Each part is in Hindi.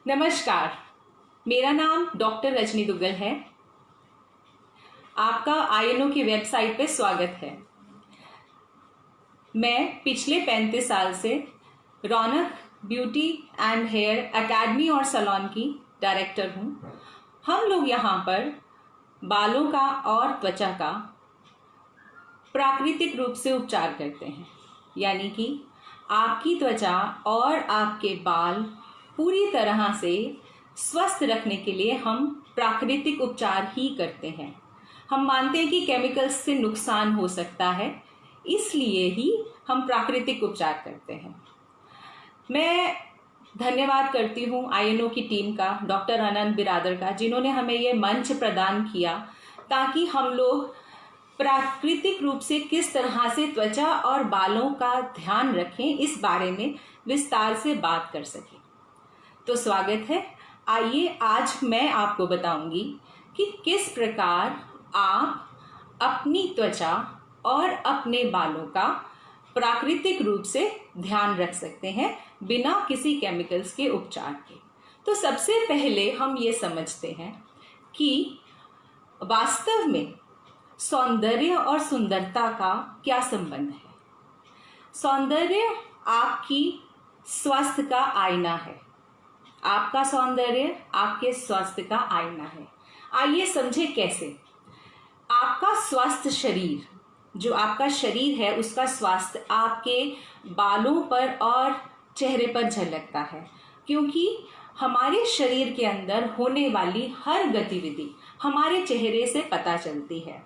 नमस्कार, मेरा नाम डॉक्टर रजनी दुग्गल है। आपका आईएनओ की वेबसाइट पे स्वागत है। मैं पिछले 35 साल से रौनक ब्यूटी एंड हेयर एकेडमी और सैलून की डायरेक्टर हूँ। हम लोग यहाँ पर बालों का और त्वचा का प्राकृतिक रूप से उपचार करते हैं, यानी कि आपकी त्वचा और आपके बाल पूरी तरह से स्वस्थ रखने के लिए हम प्राकृतिक उपचार ही करते हैं। हम मानते हैं कि केमिकल्स से नुकसान हो सकता है, इसलिए ही हम प्राकृतिक उपचार करते हैं। मैं धन्यवाद करती हूँ आईएनओ की टीम का, डॉक्टर अनंत बिरादर का, जिन्होंने हमें ये मंच प्रदान किया ताकि हम लोग प्राकृतिक रूप से किस तरह से त्वचा और बालों का ध्यान रखें, इस बारे में विस्तार से बात कर सकें। तो स्वागत है। आइए आज मैं आपको बताऊंगी कि किस प्रकार आप अपनी त्वचा और अपने बालों का प्राकृतिक रूप से ध्यान रख सकते हैं बिना किसी केमिकल्स के उपचार के। तो सबसे पहले हम ये समझते हैं कि वास्तव में सौंदर्य और सुंदरता का क्या संबंध है। सौंदर्य आपकी स्वास्थ्य का आईना है। आपका सौंदर्य आपके स्वास्थ्य का आईना है। आइए समझें कैसे। आपका स्वस्थ शरीर, जो आपका शरीर है, उसका स्वास्थ्य आपके बालों पर और चेहरे पर झलकता है, क्योंकि हमारे शरीर के अंदर होने वाली हर गतिविधि हमारे चेहरे से पता चलती है।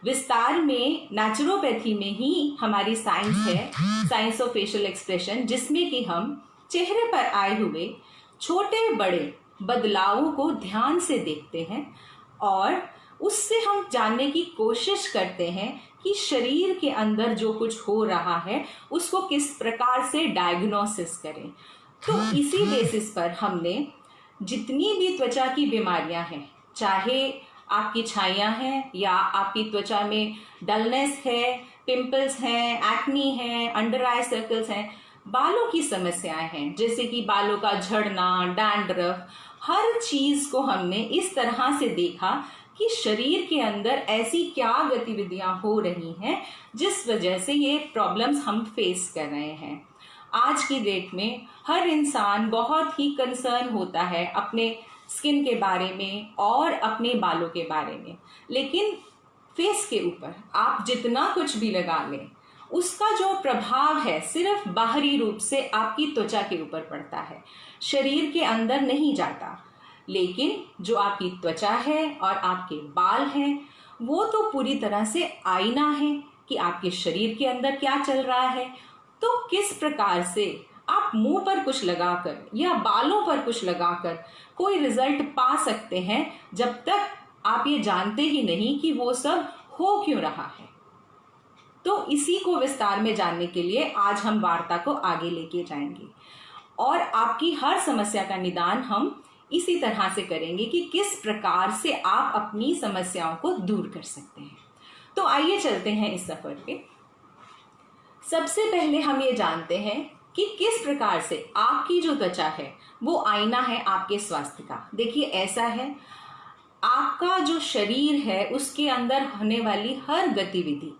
विस्तार में नेचुरोपैथी में ही हमारी साइंस है, साइंस ऑफ फेशियल एक्सप्रेशन, जिसमें कि हम चेहरे पर आए हुए छोटे बड़े बदलावों को ध्यान से देखते हैं और उससे हम जानने की कोशिश करते हैं कि शरीर के अंदर जो कुछ हो रहा है उसको किस प्रकार से डायग्नोसिस करें। तो इसी बेसिस पर हमने जितनी भी त्वचा की बीमारियां हैं, चाहे आपकी छाइयाँ हैं या आपकी त्वचा में डलनेस है, पिंपल्स हैं, एक्नी है, अंडर आई सर्कल्स हैं, बालों की समस्याएं हैं, जैसे कि बालों का झड़ना, डैंड्रफ, हर चीज को हमने इस तरह से देखा कि शरीर के अंदर ऐसी क्या गतिविधियां हो रही हैं जिस वजह से ये प्रॉब्लम्स हम फेस कर रहे हैं। आज की डेट में हर इंसान बहुत ही कंसर्न होता है अपने स्किन के बारे में और अपने बालों के बारे में, लेकिन फेस के ऊपर आप जितना कुछ भी लगा लें, उसका जो प्रभाव है सिर्फ बाहरी रूप से आपकी त्वचा के ऊपर पड़ता है, शरीर के अंदर नहीं जाता। लेकिन जो आपकी त्वचा है और आपके बाल हैं, वो तो पूरी तरह से आईना है कि आपके शरीर के अंदर क्या चल रहा है। तो किस प्रकार से आप मुंह पर कुछ लगाकर या बालों पर कुछ लगाकर कोई रिजल्ट पा सकते हैं, जब तक आप ये जानते ही नहीं कि वो सब हो क्यों रहा है। तो इसी को विस्तार में जानने के लिए आज हम वार्ता को आगे लेके जाएंगे और आपकी हर समस्या का निदान हम इसी तरह से करेंगे कि किस प्रकार से आप अपनी समस्याओं को दूर कर सकते हैं। तो आइए चलते हैं इस सफर पे। सबसे पहले हम ये जानते हैं कि किस प्रकार से आपकी जो त्वचा है वो आईना है आपके स्वास्थ्य का। देखिए, ऐसा है, आपका जो शरीर है उसके अंदर होने वाली हर गतिविधि,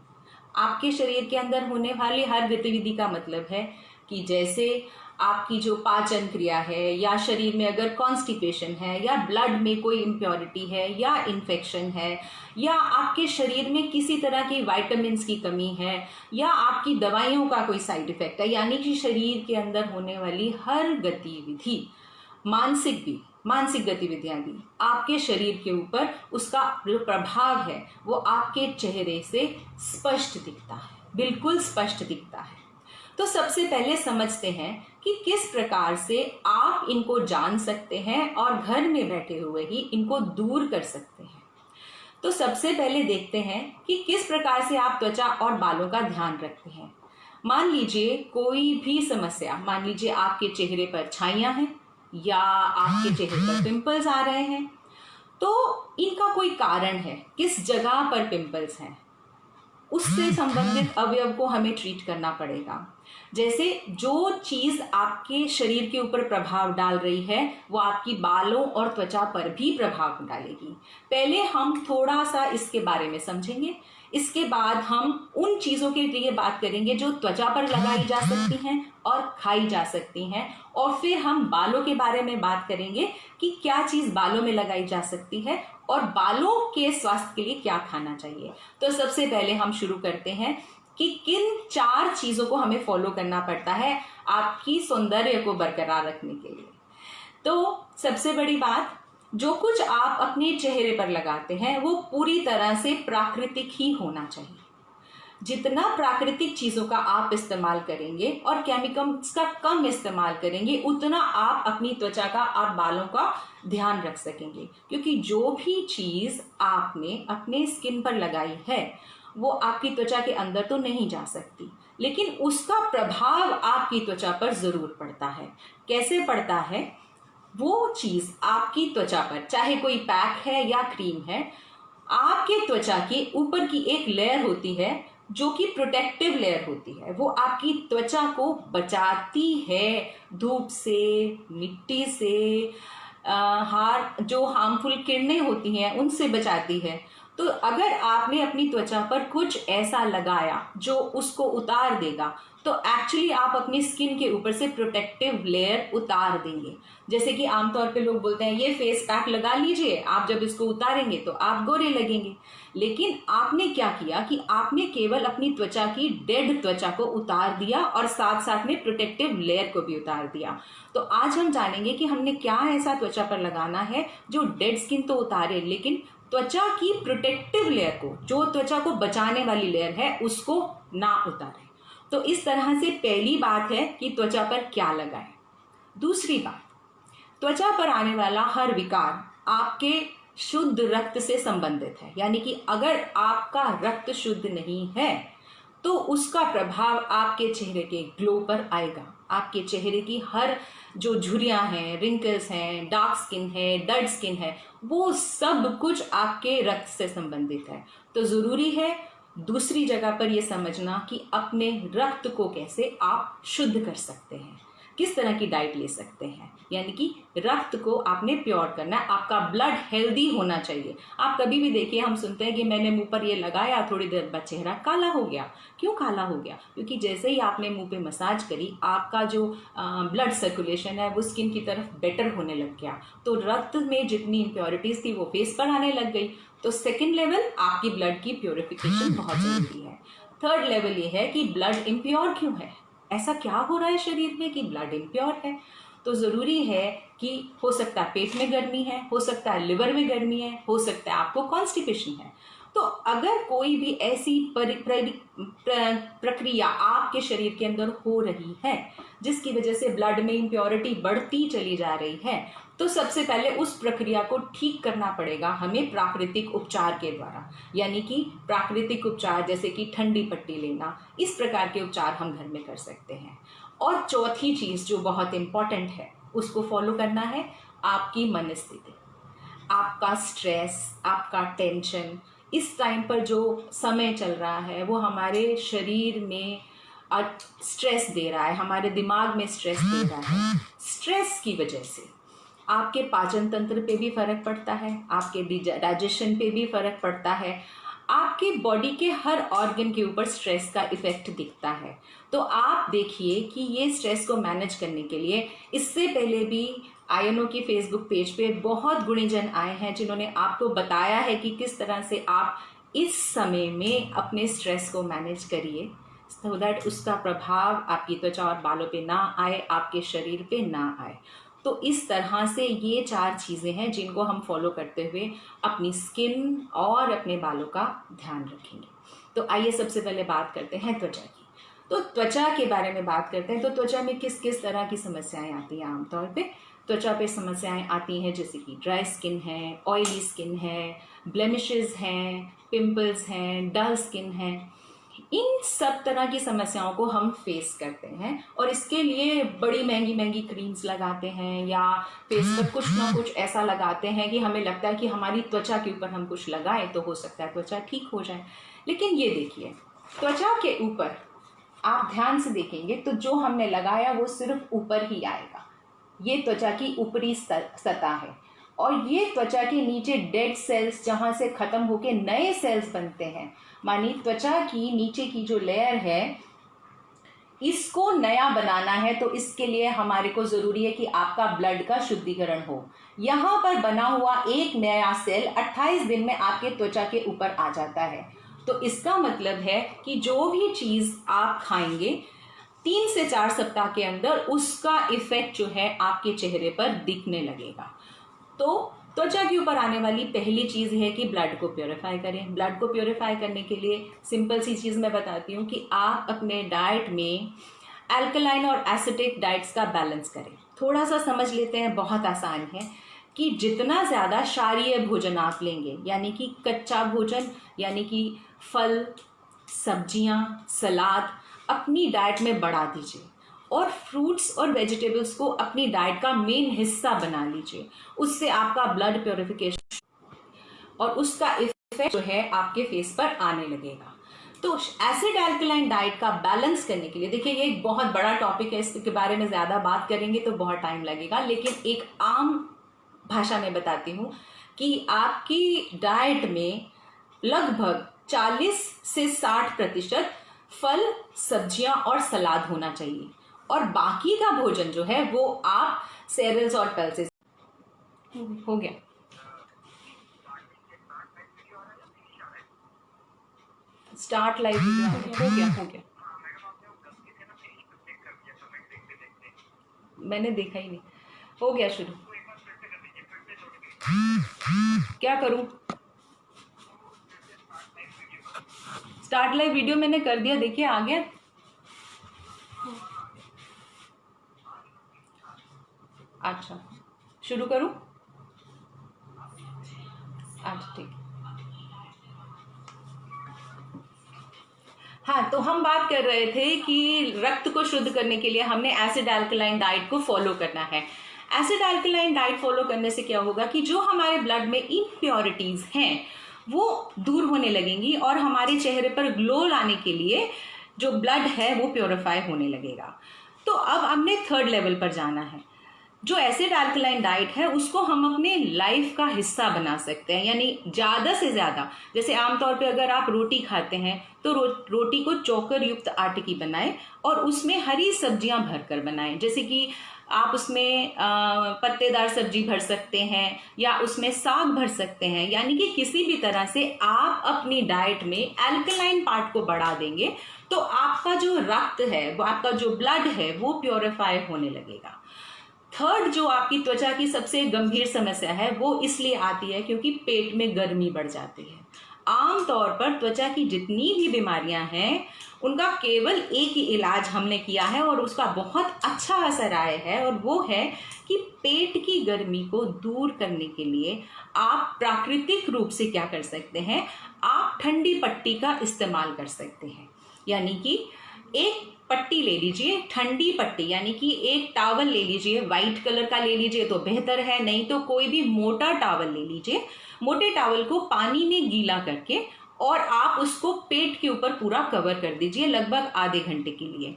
आपके शरीर के अंदर होने वाली हर गतिविधि का मतलब है कि जैसे आपकी जो पाचन क्रिया है, या शरीर में अगर कॉन्स्टिपेशन है, या ब्लड में कोई इम्प्योरिटी है, या इन्फेक्शन है, या आपके शरीर में किसी तरह की विटामिन्स की कमी है, या आपकी दवाइयों का कोई साइड इफेक्ट है, यानी कि शरीर के अंदर होने वाली हर गतिविधि, मानसिक गतिविधियां भी, आपके शरीर के ऊपर उसका जो प्रभाव है वो आपके चेहरे से स्पष्ट दिखता है, बिल्कुल स्पष्ट दिखता है। तो सबसे पहले समझते हैं कि किस प्रकार से आप इनको जान सकते हैं और घर में बैठे हुए ही इनको दूर कर सकते हैं। तो सबसे पहले देखते हैं कि किस प्रकार से आप त्वचा और बालों का ध्यान रखते हैं। मान लीजिए कोई भी समस्या, मान लीजिए आपके चेहरे पर छाइयाँ हैं या आपके चेहरे पर पिंपल्स आ रहे हैं, तो इनका कोई कारण है, किस जगह पर पिंपल्स हैं, उससे संबंधित अवयव को हमें ट्रीट करना पड़ेगा। जैसे जो चीज़ आपके शरीर के ऊपर प्रभाव डाल रही है वो आपकी बालों और त्वचा पर भी प्रभाव डालेगी। पहले हम थोड़ा सा इसके बारे में समझेंगे, इसके बाद हम उन चीज़ों के लिए बात करेंगे जो त्वचा पर लगाई जा सकती हैं और खाई जा सकती हैं, और फिर हम बालों के बारे में बात करेंगे कि क्या चीज़ बालों में लगाई जा सकती है और बालों के स्वास्थ्य के लिए क्या खाना चाहिए। तो सबसे पहले हम शुरू करते हैं कि किन 4 चीज़ों को हमें फॉलो करना पड़ता है आपकी सौंदर्य को बरकरार रखने के लिए। तो सबसे बड़ी बात, जो कुछ आप अपने चेहरे पर लगाते हैं वो पूरी तरह से प्राकृतिक ही होना चाहिए। जितना प्राकृतिक चीज़ों का आप इस्तेमाल करेंगे और केमिकल्स का कम इस्तेमाल करेंगे, उतना आप अपनी त्वचा का, आप बालों का ध्यान रख सकेंगे। क्योंकि जो भी चीज़ आपने अपने स्किन पर लगाई है वो आपकी त्वचा के अंदर तो नहीं जा सकती, लेकिन उसका प्रभाव आपकी त्वचा पर ज़रूर पड़ता है। कैसे पड़ता है? वो चीज़ आपकी त्वचा पर, चाहे कोई पैक है या क्रीम है, आपके त्वचा के ऊपर की एक लेयर होती है जो कि प्रोटेक्टिव लेयर होती है। वो आपकी त्वचा को बचाती है धूप से, मिट्टी से, जो हार्मफुल किरणें होती हैं उनसे बचाती है। तो अगर आपने अपनी त्वचा पर कुछ ऐसा लगाया जो उसको उतार देगा, तो एक्चुअली आप अपनी स्किन के ऊपर से प्रोटेक्टिव लेयर उतार देंगे। जैसे कि आमतौर पे लोग बोलते हैं ये फेस पैक लगा लीजिए, आप जब इसको उतारेंगे तो आप गोरे लगेंगे। लेकिन आपने क्या किया कि आपने केवल अपनी त्वचा की डेड त्वचा को उतार दिया और साथ साथ में प्रोटेक्टिव लेयर को भी उतार दिया। तो आज हम जानेंगे कि हमने क्या ऐसा त्वचा पर लगाना है जो डेड स्किन तो उतारे, लेकिन त्वचा की प्रोटेक्टिव लेयर को, जो त्वचा को बचाने वाली लेयर है, उसको ना उतारें। तो इस तरह से पहली बात है कि त्वचा पर क्या लगाएं। दूसरी बात, त्वचा पर आने वाला हर विकार आपके शुद्ध रक्त से संबंधित है। यानी कि अगर आपका रक्त शुद्ध नहीं है तो उसका प्रभाव आपके चेहरे के ग्लो पर आएगा। आपके चेहरे की हर जो झुर्रियाँ हैं, रिंकल्स हैं, डार्क स्किन है, डड स्किन है, वो सब कुछ आपके रक्त से संबंधित है। तो ज़रूरी है दूसरी जगह पर ये समझना कि अपने रक्त को कैसे आप शुद्ध कर सकते हैं, किस तरह की डाइट ले सकते हैं। यानी कि रक्त को आपने प्योर करना है, आपका ब्लड हेल्दी होना चाहिए। आप कभी भी देखिए, हम सुनते हैं कि मैंने मुंह पर ये लगाया, थोड़ी देर बाद चेहरा काला हो गया। क्यों काला हो गया? क्योंकि जैसे ही आपने मुंह पे मसाज करी, आपका जो ब्लड सर्कुलेशन है वो स्किन की तरफ बेटर होने लग गया। तो रक्त में जितनी इम्प्योरिटीज़ थी वो फेस पर आने लग गई। तो सेकेंड लेवल, आपकी ब्लड की प्योरिफिकेशन बहुत ज़रूरी है। थर्ड लेवल ये है कि ब्लड इम्प्योर क्यों है, ऐसा क्या हो रहा है शरीर में कि ब्लड इम्प्योर है। तो ज़रूरी है कि हो सकता है पेट में गर्मी है, हो सकता है लिवर में गर्मी है, हो सकता है आपको कॉन्स्टिपेशन है। तो अगर कोई भी ऐसी प्रक्रिया आपके शरीर के अंदर हो रही है जिसकी वजह से ब्लड में इम्प्योरिटी बढ़ती चली जा रही है, तो सबसे पहले उस प्रक्रिया को ठीक करना पड़ेगा हमें प्राकृतिक उपचार के द्वारा। यानी कि प्राकृतिक उपचार जैसे कि ठंडी पट्टी लेना, इस प्रकार के उपचार हम घर में कर सकते हैं। और चौथी चीज़ जो बहुत इम्पॉर्टेंट है, उसको फॉलो करना है आपकी मनस्थिति। आपका स्ट्रेस, आपका टेंशन, इस टाइम पर जो समय चल रहा है वो हमारे शरीर में स्ट्रेस दे रहा है, हमारे दिमाग में स्ट्रेस दे रहा है। स्ट्रेस की वजह से आपके पाचन तंत्र पे भी फर्क पड़ता है, आपके डाइजेशन पे भी फर्क पड़ता है, आपके बॉडी के हर ऑर्गन के ऊपर स्ट्रेस का इफेक्ट दिखता है। तो आप देखिए कि ये स्ट्रेस को मैनेज करने के लिए, इससे पहले भी आयनों की फेसबुक पेज पे बहुत गुणीजन आए हैं जिन्होंने आपको बताया है कि किस तरह से आप इस समय में अपने स्ट्रेस को मैनेज करिए, सो दैट उसका प्रभाव आपकी त्वचा और बालों पे ना आए, आपके शरीर पे ना आए। तो इस तरह से ये 4 चीज़ें हैं जिनको हम फॉलो करते हुए अपनी स्किन और अपने बालों का ध्यान रखेंगे। तो आइए सबसे पहले बात करते हैं त्वचा की। तो त्वचा के बारे में बात करते हैं। तो त्वचा में किस किस तरह की समस्याएं आती हैं? आमतौर पे त्वचा पे समस्याएं आती हैं जैसे कि ड्राई स्किन है, ऑयली स्किन है, ब्लेमिशेस हैं, पिंपल्स हैं, डल स्किन है। इन सब तरह की समस्याओं को हम फेस करते हैं और इसके लिए बड़ी महंगी महंगी क्रीम्स लगाते हैं या फेस पर कुछ ना कुछ ऐसा लगाते हैं कि हमें लगता है कि हमारी त्वचा के ऊपर हम कुछ लगाएं तो हो सकता है त्वचा ठीक हो जाए। लेकिन ये देखिए, त्वचा के ऊपर आप ध्यान से देखेंगे तो जो हमने लगाया वो सिर्फ ऊपर ही आएगा। ये त्वचा की ऊपरी सतह है और ये त्वचा के नीचे डेड सेल्स जहाँ से खत्म होके नए सेल्स बनते हैं, मानी त्वचा की नीचे की जो लेयर है इसको नया बनाना है, तो इसके लिए हमारे को ज़रूरी है कि आपका ब्लड का शुद्धिकरण हो। यहाँ पर बना हुआ एक नया सेल 28 दिन में आपके त्वचा के ऊपर आ जाता है। तो इसका मतलब है कि जो भी चीज़ आप खाएंगे 3 से 4 सप्ताह के अंदर उसका इफेक्ट जो है आपके चेहरे पर दिखने लगेगा। तो त्वचा के ऊपर आने वाली पहली चीज़ है कि ब्लड को प्योरीफाई करें। ब्लड को प्योरीफाई करने के लिए सिंपल सी चीज़ मैं बताती हूँ कि आप अपने डाइट में अल्कलाइन और एसिडिक डाइट्स का बैलेंस करें। थोड़ा सा समझ लेते हैं, बहुत आसान है कि जितना ज़्यादा क्षारीय भोजन आप लेंगे, यानी कि कच्चा भोजन, यानी कि फल, सब्जियाँ, सलाद अपनी डाइट में बढ़ा दीजिए और फ्रूट्स और वेजिटेबल्स को अपनी डाइट का मेन हिस्सा बना लीजिए। उससे आपका ब्लड प्योरिफिकेशन और उसका इफेक्ट जो है आपके फेस पर आने लगेगा। तो एसिड अल्कलाइन डाइट का बैलेंस करने के लिए, देखिए ये एक बहुत बड़ा टॉपिक है, इसके बारे में ज़्यादा बात करेंगे तो बहुत टाइम लगेगा, लेकिन एक आम भाषा में बताती हूँ कि आपकी डाइट में लगभग 40 से 60% फल, सब्जियां और सलाद होना चाहिए और बाकी का भोजन जो है वो आप सेरेल्स और पल्सेस। हो गया, स्टार्ट लाइव हो गया। मैंने देखा ही नहीं, हो गया शुरू। क्या करूं? स्टार्ट लाइव वीडियो मैंने कर दिया, देखिए आ गया। अच्छा, शुरू करूं? अच्छा ठीक। हाँ, तो हम बात कर रहे थे कि रक्त को शुद्ध करने के लिए हमने एसिड अल्कलाइन डाइट को फॉलो करना है। एसिड अल्कलाइन डाइट फॉलो करने से क्या होगा कि जो हमारे ब्लड में इम्प्योरिटीज हैं वो दूर होने लगेंगी और हमारे चेहरे पर ग्लो लाने के लिए जो ब्लड है वो प्योरीफाई होने लगेगा। तो अब हमने थर्ड लेवल पर जाना है। जो एसिड अल्कलाइन डाइट है उसको हम अपने लाइफ का हिस्सा बना सकते हैं, यानी ज़्यादा से ज़्यादा, जैसे आमतौर पे अगर आप रोटी खाते हैं तो रोटी को चोकर युक्त आटे की बनाएं और उसमें हरी सब्जियां भरकर बनाएं। जैसे कि आप उसमें पत्तेदार सब्जी भर सकते हैं या उसमें साग भर सकते हैं, यानी कि किसी भी तरह से आप अपनी डाइट में अल्कलाइन पार्ट को बढ़ा देंगे तो आपका जो रक्त है, आपका जो ब्लड है वो प्योरीफाई होने लगेगा। थर्ड, जो आपकी त्वचा की सबसे गंभीर समस्या है वो इसलिए आती है क्योंकि पेट में गर्मी बढ़ जाती है। आमतौर पर त्वचा की जितनी भी बीमारियां हैं उनका केवल एक ही इलाज हमने किया है और उसका बहुत अच्छा असर आया है, और वो है कि पेट की गर्मी को दूर करने के लिए आप प्राकृतिक रूप से क्या कर सकते हैं, आप ठंडी पट्टी का इस्तेमाल कर सकते हैं। यानी कि एक पट्टी ले लीजिए, ठंडी पट्टी, यानी कि एक टॉवल ले लीजिए, वाइट कलर का ले लीजिए तो बेहतर है, नहीं तो कोई भी मोटा टॉवल ले लीजिए। मोटे टॉवल को पानी में गीला करके और आप उसको पेट के ऊपर पूरा कवर कर दीजिए लगभग आधे घंटे के लिए।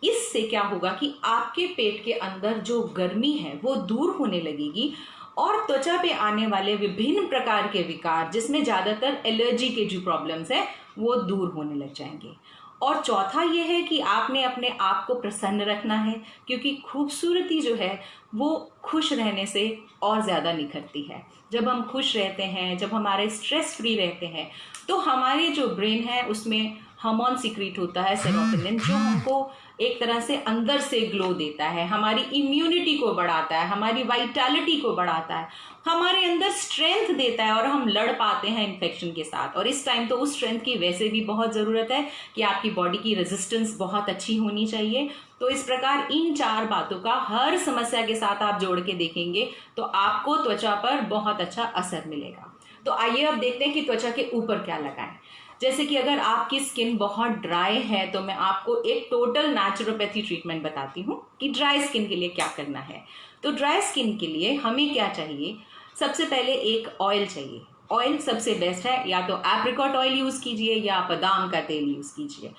इससे क्या होगा कि आपके पेट के अंदर जो गर्मी है वो दूर होने लगेगी और त्वचा पे आने वाले विभिन्न प्रकार के विकार, जिसमें ज़्यादातर एलर्जी के जो प्रॉब्लम्स हैं वो दूर होने लग जाएंगे। और चौथा ये है कि आपने अपने आप को प्रसन्न रखना है, क्योंकि खूबसूरती जो है वो खुश रहने से और ज़्यादा निखरती है। जब हम खुश रहते हैं, जब हमारे स्ट्रेस फ्री रहते हैं, तो हमारे जो ब्रेन है उसमें हार्मोन सीक्रेट होता है सेरोटोनिन, जो हमको एक तरह से अंदर से ग्लो देता है, हमारी इम्यूनिटी को बढ़ाता है, हमारी वाइटैलिटी को बढ़ाता है, हमारे अंदर स्ट्रेंथ देता है और हम लड़ पाते हैं इन्फेक्शन के साथ। और इस टाइम तो उस स्ट्रेंथ की वैसे भी बहुत ज़रूरत है कि आपकी बॉडी की रेजिस्टेंस बहुत अच्छी होनी चाहिए। तो इस प्रकार इन 4 बातों का हर समस्या के साथ आप जोड़ के देखेंगे तो आपको त्वचा पर बहुत अच्छा असर मिलेगा। तो आइए अब देखते हैं कि त्वचा के ऊपर क्या लगाएं। जैसे कि अगर आपकी स्किन बहुत ड्राई है तो मैं आपको एक टोटल नेचुरोपैथी ट्रीटमेंट बताती हूँ कि ड्राई स्किन के लिए क्या करना है। तो ड्राई स्किन के लिए हमें क्या चाहिए, सबसे पहले एक ऑयल चाहिए। ऑयल सबसे बेस्ट है, या तो एप्रिकॉट ऑयल यूज़ कीजिए या बादाम का तेल यूज़ कीजिए,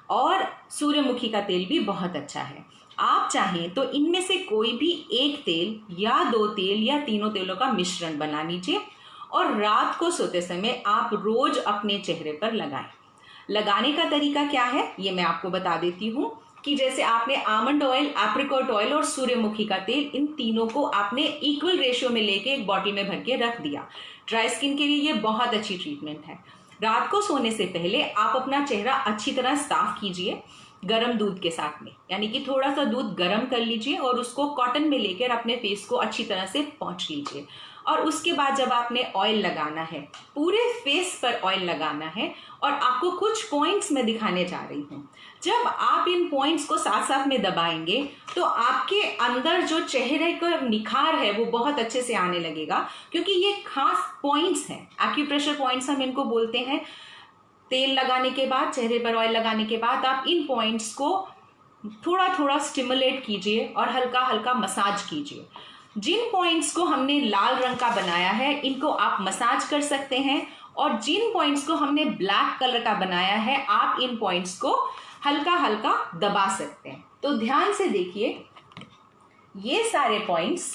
और सूर्यमुखी का तेल भी बहुत अच्छा है। आप चाहें तो इनमें से कोई भी एक तेल या दो तेल या तीनों तेलों का मिश्रण बना लीजिए और रात को सोते समय आप रोज अपने चेहरे पर लगाएं। लगाने का तरीका क्या है ये मैं आपको बता देती हूँ कि जैसे आपने आमंड ऑयल, एप्रिकॉट ऑयल और सूर्यमुखी का तेल, इन तीनों को आपने इक्वल रेशियो में लेके एक बॉटल में भर के रख दिया। ड्राई स्किन के लिए ये बहुत अच्छी ट्रीटमेंट है। रात को सोने से पहले आप अपना चेहरा अच्छी तरह साफ कीजिए गर्म दूध के साथ में, यानी कि थोड़ा सा दूध गर्म कर लीजिए और उसको कॉटन में लेकर अपने फेस को अच्छी तरह से पोंछ लीजिए। और उसके बाद जब आपने ऑयल लगाना है, पूरे फेस पर ऑयल लगाना है, और आपको कुछ पॉइंट्स मैं दिखाने जा रही हूँ। जब आप इन पॉइंट्स को साथ साथ में दबाएंगे तो आपके अंदर जो चेहरे का निखार है वो बहुत अच्छे से आने लगेगा, क्योंकि ये खास पॉइंट्स हैं, एक्यूप्रेशर पॉइंट्स हम इनको बोलते हैं। तेल लगाने के बाद, चेहरे पर ऑयल लगाने के बाद आप इन पॉइंट्स को थोड़ा थोड़ा स्टिमुलेट कीजिए और हल्का हल्का मसाज कीजिए। जिन पॉइंट्स को हमने लाल रंग का बनाया है इनको आप मसाज कर सकते हैं, और जिन पॉइंट्स को हमने ब्लैक कलर का बनाया है आप इन पॉइंट्स को हल्का हल्का दबा सकते हैं। तो ध्यान से देखिए, ये सारे पॉइंट्स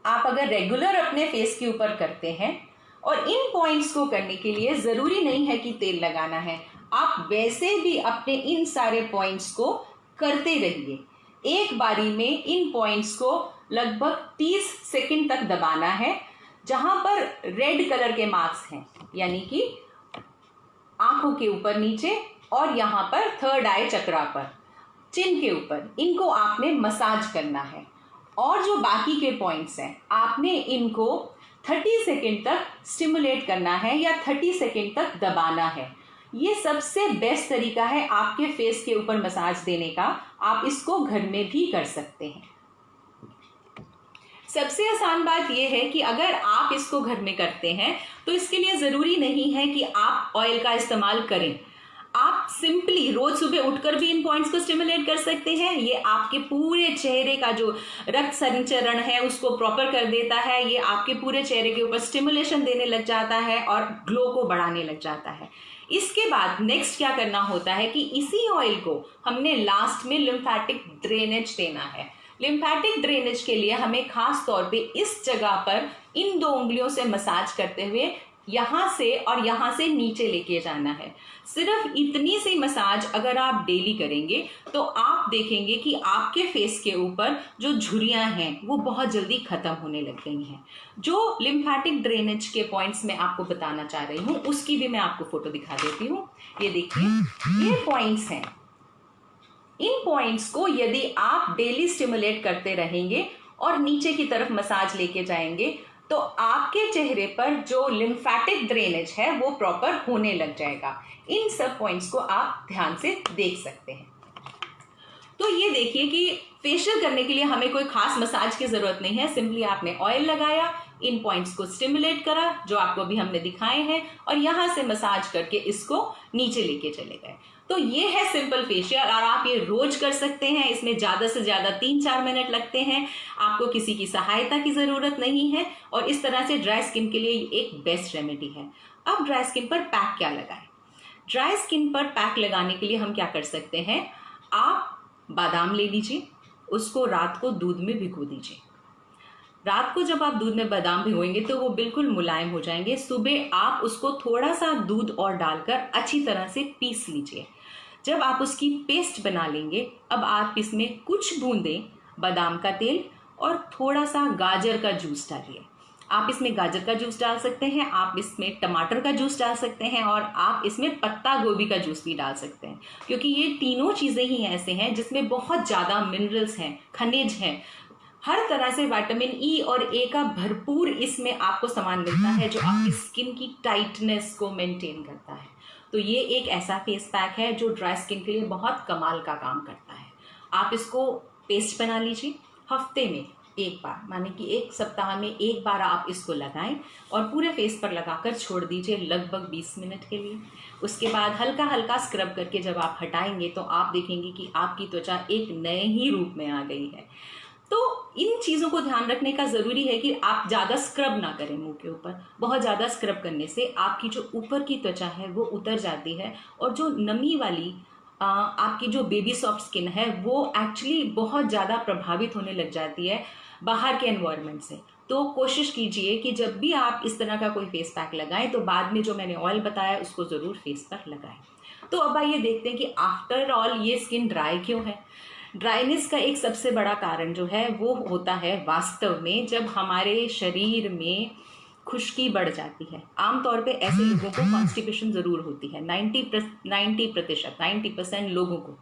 आप अगर रेगुलर अपने फेस के ऊपर करते हैं, और इन पॉइंट्स को करने के लिए जरूरी नहीं है कि तेल लगाना है, आप वैसे भी अपने इन सारे पॉइंट्स को करते रहिए। एक बारी में इन पॉइंट्स को लगभग 30 सेकंड तक दबाना है। जहां पर रेड कलर के मार्क्स हैं, यानी कि आंखों के ऊपर नीचे और यहां पर थर्ड आई चक्रा पर, चिन के ऊपर, इनको आपने मसाज करना है। और जो बाकी के पॉइंट्स हैं आपने इनको 30 सेकंड तक स्टिमुलेट करना है या 30 सेकंड तक दबाना है। ये सबसे बेस्ट तरीका है आपके फेस के ऊपर मसाज देने का। आप इसको घर में भी कर सकते हैं। सबसे आसान बात यह है कि अगर आप इसको घर में करते हैं तो इसके लिए जरूरी नहीं है कि आप ऑयल का इस्तेमाल करें। आप सिंपली रोज सुबह उठकर भी इन पॉइंट्स को स्टिमुलेट कर सकते हैं। ये आपके पूरे चेहरे का जो रक्त संचरण है उसको प्रॉपर कर देता है। ये आपके पूरे चेहरे के ऊपर स्टिमुलेशन देने लग जाता है और ग्लो को बढ़ाने लग जाता है। इसके बाद नेक्स्ट क्या करना होता है कि इसी ऑयल को हमने लास्ट में लिम्फेटिक ड्रेनेज देना है। लिम्फेटिक ड्रेनेज के लिए हमें खास तौर पे इस जगह पर इन दो उंगलियों से मसाज करते हुए यहां से और यहां से नीचे लेके जाना है। सिर्फ इतनी सी मसाज अगर आप डेली करेंगे तो आप देखेंगे कि आपके फेस के ऊपर जो झुर्रियां हैं वो बहुत जल्दी खत्म होने लग गई हैं। जो लिम्फेटिक ड्रेनेज के पॉइंट्स मैं आपको बताना चाह रही हूँ उसकी भी मैं आपको फोटो दिखा देती हूँ। ये देखिए, ये पॉइंट्स हैं। इन पॉइंट्स को यदि आप डेली स्टिमुलेट करते रहेंगे और नीचे की तरफ मसाज लेके जाएंगे तो आपके चेहरे पर जो लिम्फेटिक ड्रेनेज है वो प्रॉपर होने लग जाएगा। इन सब पॉइंट्स को आप ध्यान से देख सकते हैं। तो ये देखिए कि फेशियल करने के लिए हमें कोई खास मसाज की जरूरत नहीं है। सिंपली आपने ऑयल लगाया, इन पॉइंट्स को स्टिमुलेट करा जो आपको अभी हमने दिखाए हैं, और यहां से मसाज करके इसको नीचे लेके चले गए। तो ये है सिंपल फेशियल, और आप ये रोज कर सकते हैं। इसमें ज्यादा से ज्यादा 3-4 मिनट लगते हैं। आपको किसी की सहायता की जरूरत नहीं है, और इस तरह से ड्राई स्किन के लिए एक बेस्ट रेमेडी है। अब ड्राई स्किन पर पैक क्या लगाएं? ड्राई स्किन पर पैक लगाने के लिए हम क्या कर सकते हैं, आप बादाम ले लीजिए, उसको रात को दूध में भिगो दीजिए। रात को जब आप दूध में बादाम भिगोएंगे तो वो बिल्कुल मुलायम हो जाएंगे। सुबह आप उसको थोड़ा सा दूध और डालकर अच्छी तरह से पीस लीजिए। जब आप उसकी पेस्ट बना लेंगे, अब आप इसमें कुछ बूंदें बादाम का तेल और थोड़ा सा गाजर का जूस डालिए। आप इसमें गाजर का जूस डाल सकते हैं, आप इसमें टमाटर का जूस डाल सकते हैं, और आप इसमें पत्ता गोभी का जूस भी डाल सकते हैं, क्योंकि ये तीनों चीज़ें ही ऐसे हैं जिसमें बहुत ज़्यादा मिनरल्स हैं, खनिज हैं, हर तरह से विटामिन ई और ए का भरपूर इसमें आपको सामान मिलता है जो आपकी स्किन की टाइटनेस को मेंटेन करता है। तो ये एक ऐसा फेस पैक है जो ड्राई स्किन के लिए बहुत कमाल का काम करता है। आप इसको पेस्ट बना लीजिए, हफ्ते में एक बार, माने कि एक सप्ताह में एक बार आप इसको लगाएं और पूरे फेस पर लगाकर छोड़ दीजिए लगभग 20 मिनट के लिए। उसके बाद हल्का हल्का स्क्रब करके जब आप हटाएंगे तो आप देखेंगे कि आपकी त्वचा एक नए ही रूप में आ गई है। तो इन चीज़ों को ध्यान रखने का ज़रूरी है कि आप ज़्यादा स्क्रब ना करें मुंह के ऊपर। बहुत ज़्यादा स्क्रब करने से आपकी जो ऊपर की त्वचा है वो उतर जाती है और जो नमी वाली आपकी जो बेबी सॉफ्ट स्किन है वो एक्चुअली बहुत ज़्यादा प्रभावित होने लग जाती है बाहर के एनवायरनमेंट से। तो कोशिश कीजिए कि जब भी आप इस तरह का कोई फेस पैक लगाएं तो बाद में जो मैंने ऑयल बताया उसको ज़रूर फेस पर लगाएं। तो अब आइए देखते हैं कि आफ्टर ऑल ये स्किन ड्राई क्यों है। ड्राइनेस का एक सबसे बड़ा कारण जो है वो होता है वास्तव में जब हमारे शरीर में खुश्की बढ़ जाती है। आमतौर पे ऐसे लोगों को कॉन्स्टिपेशन ज़रूर होती है। 90% लोगों को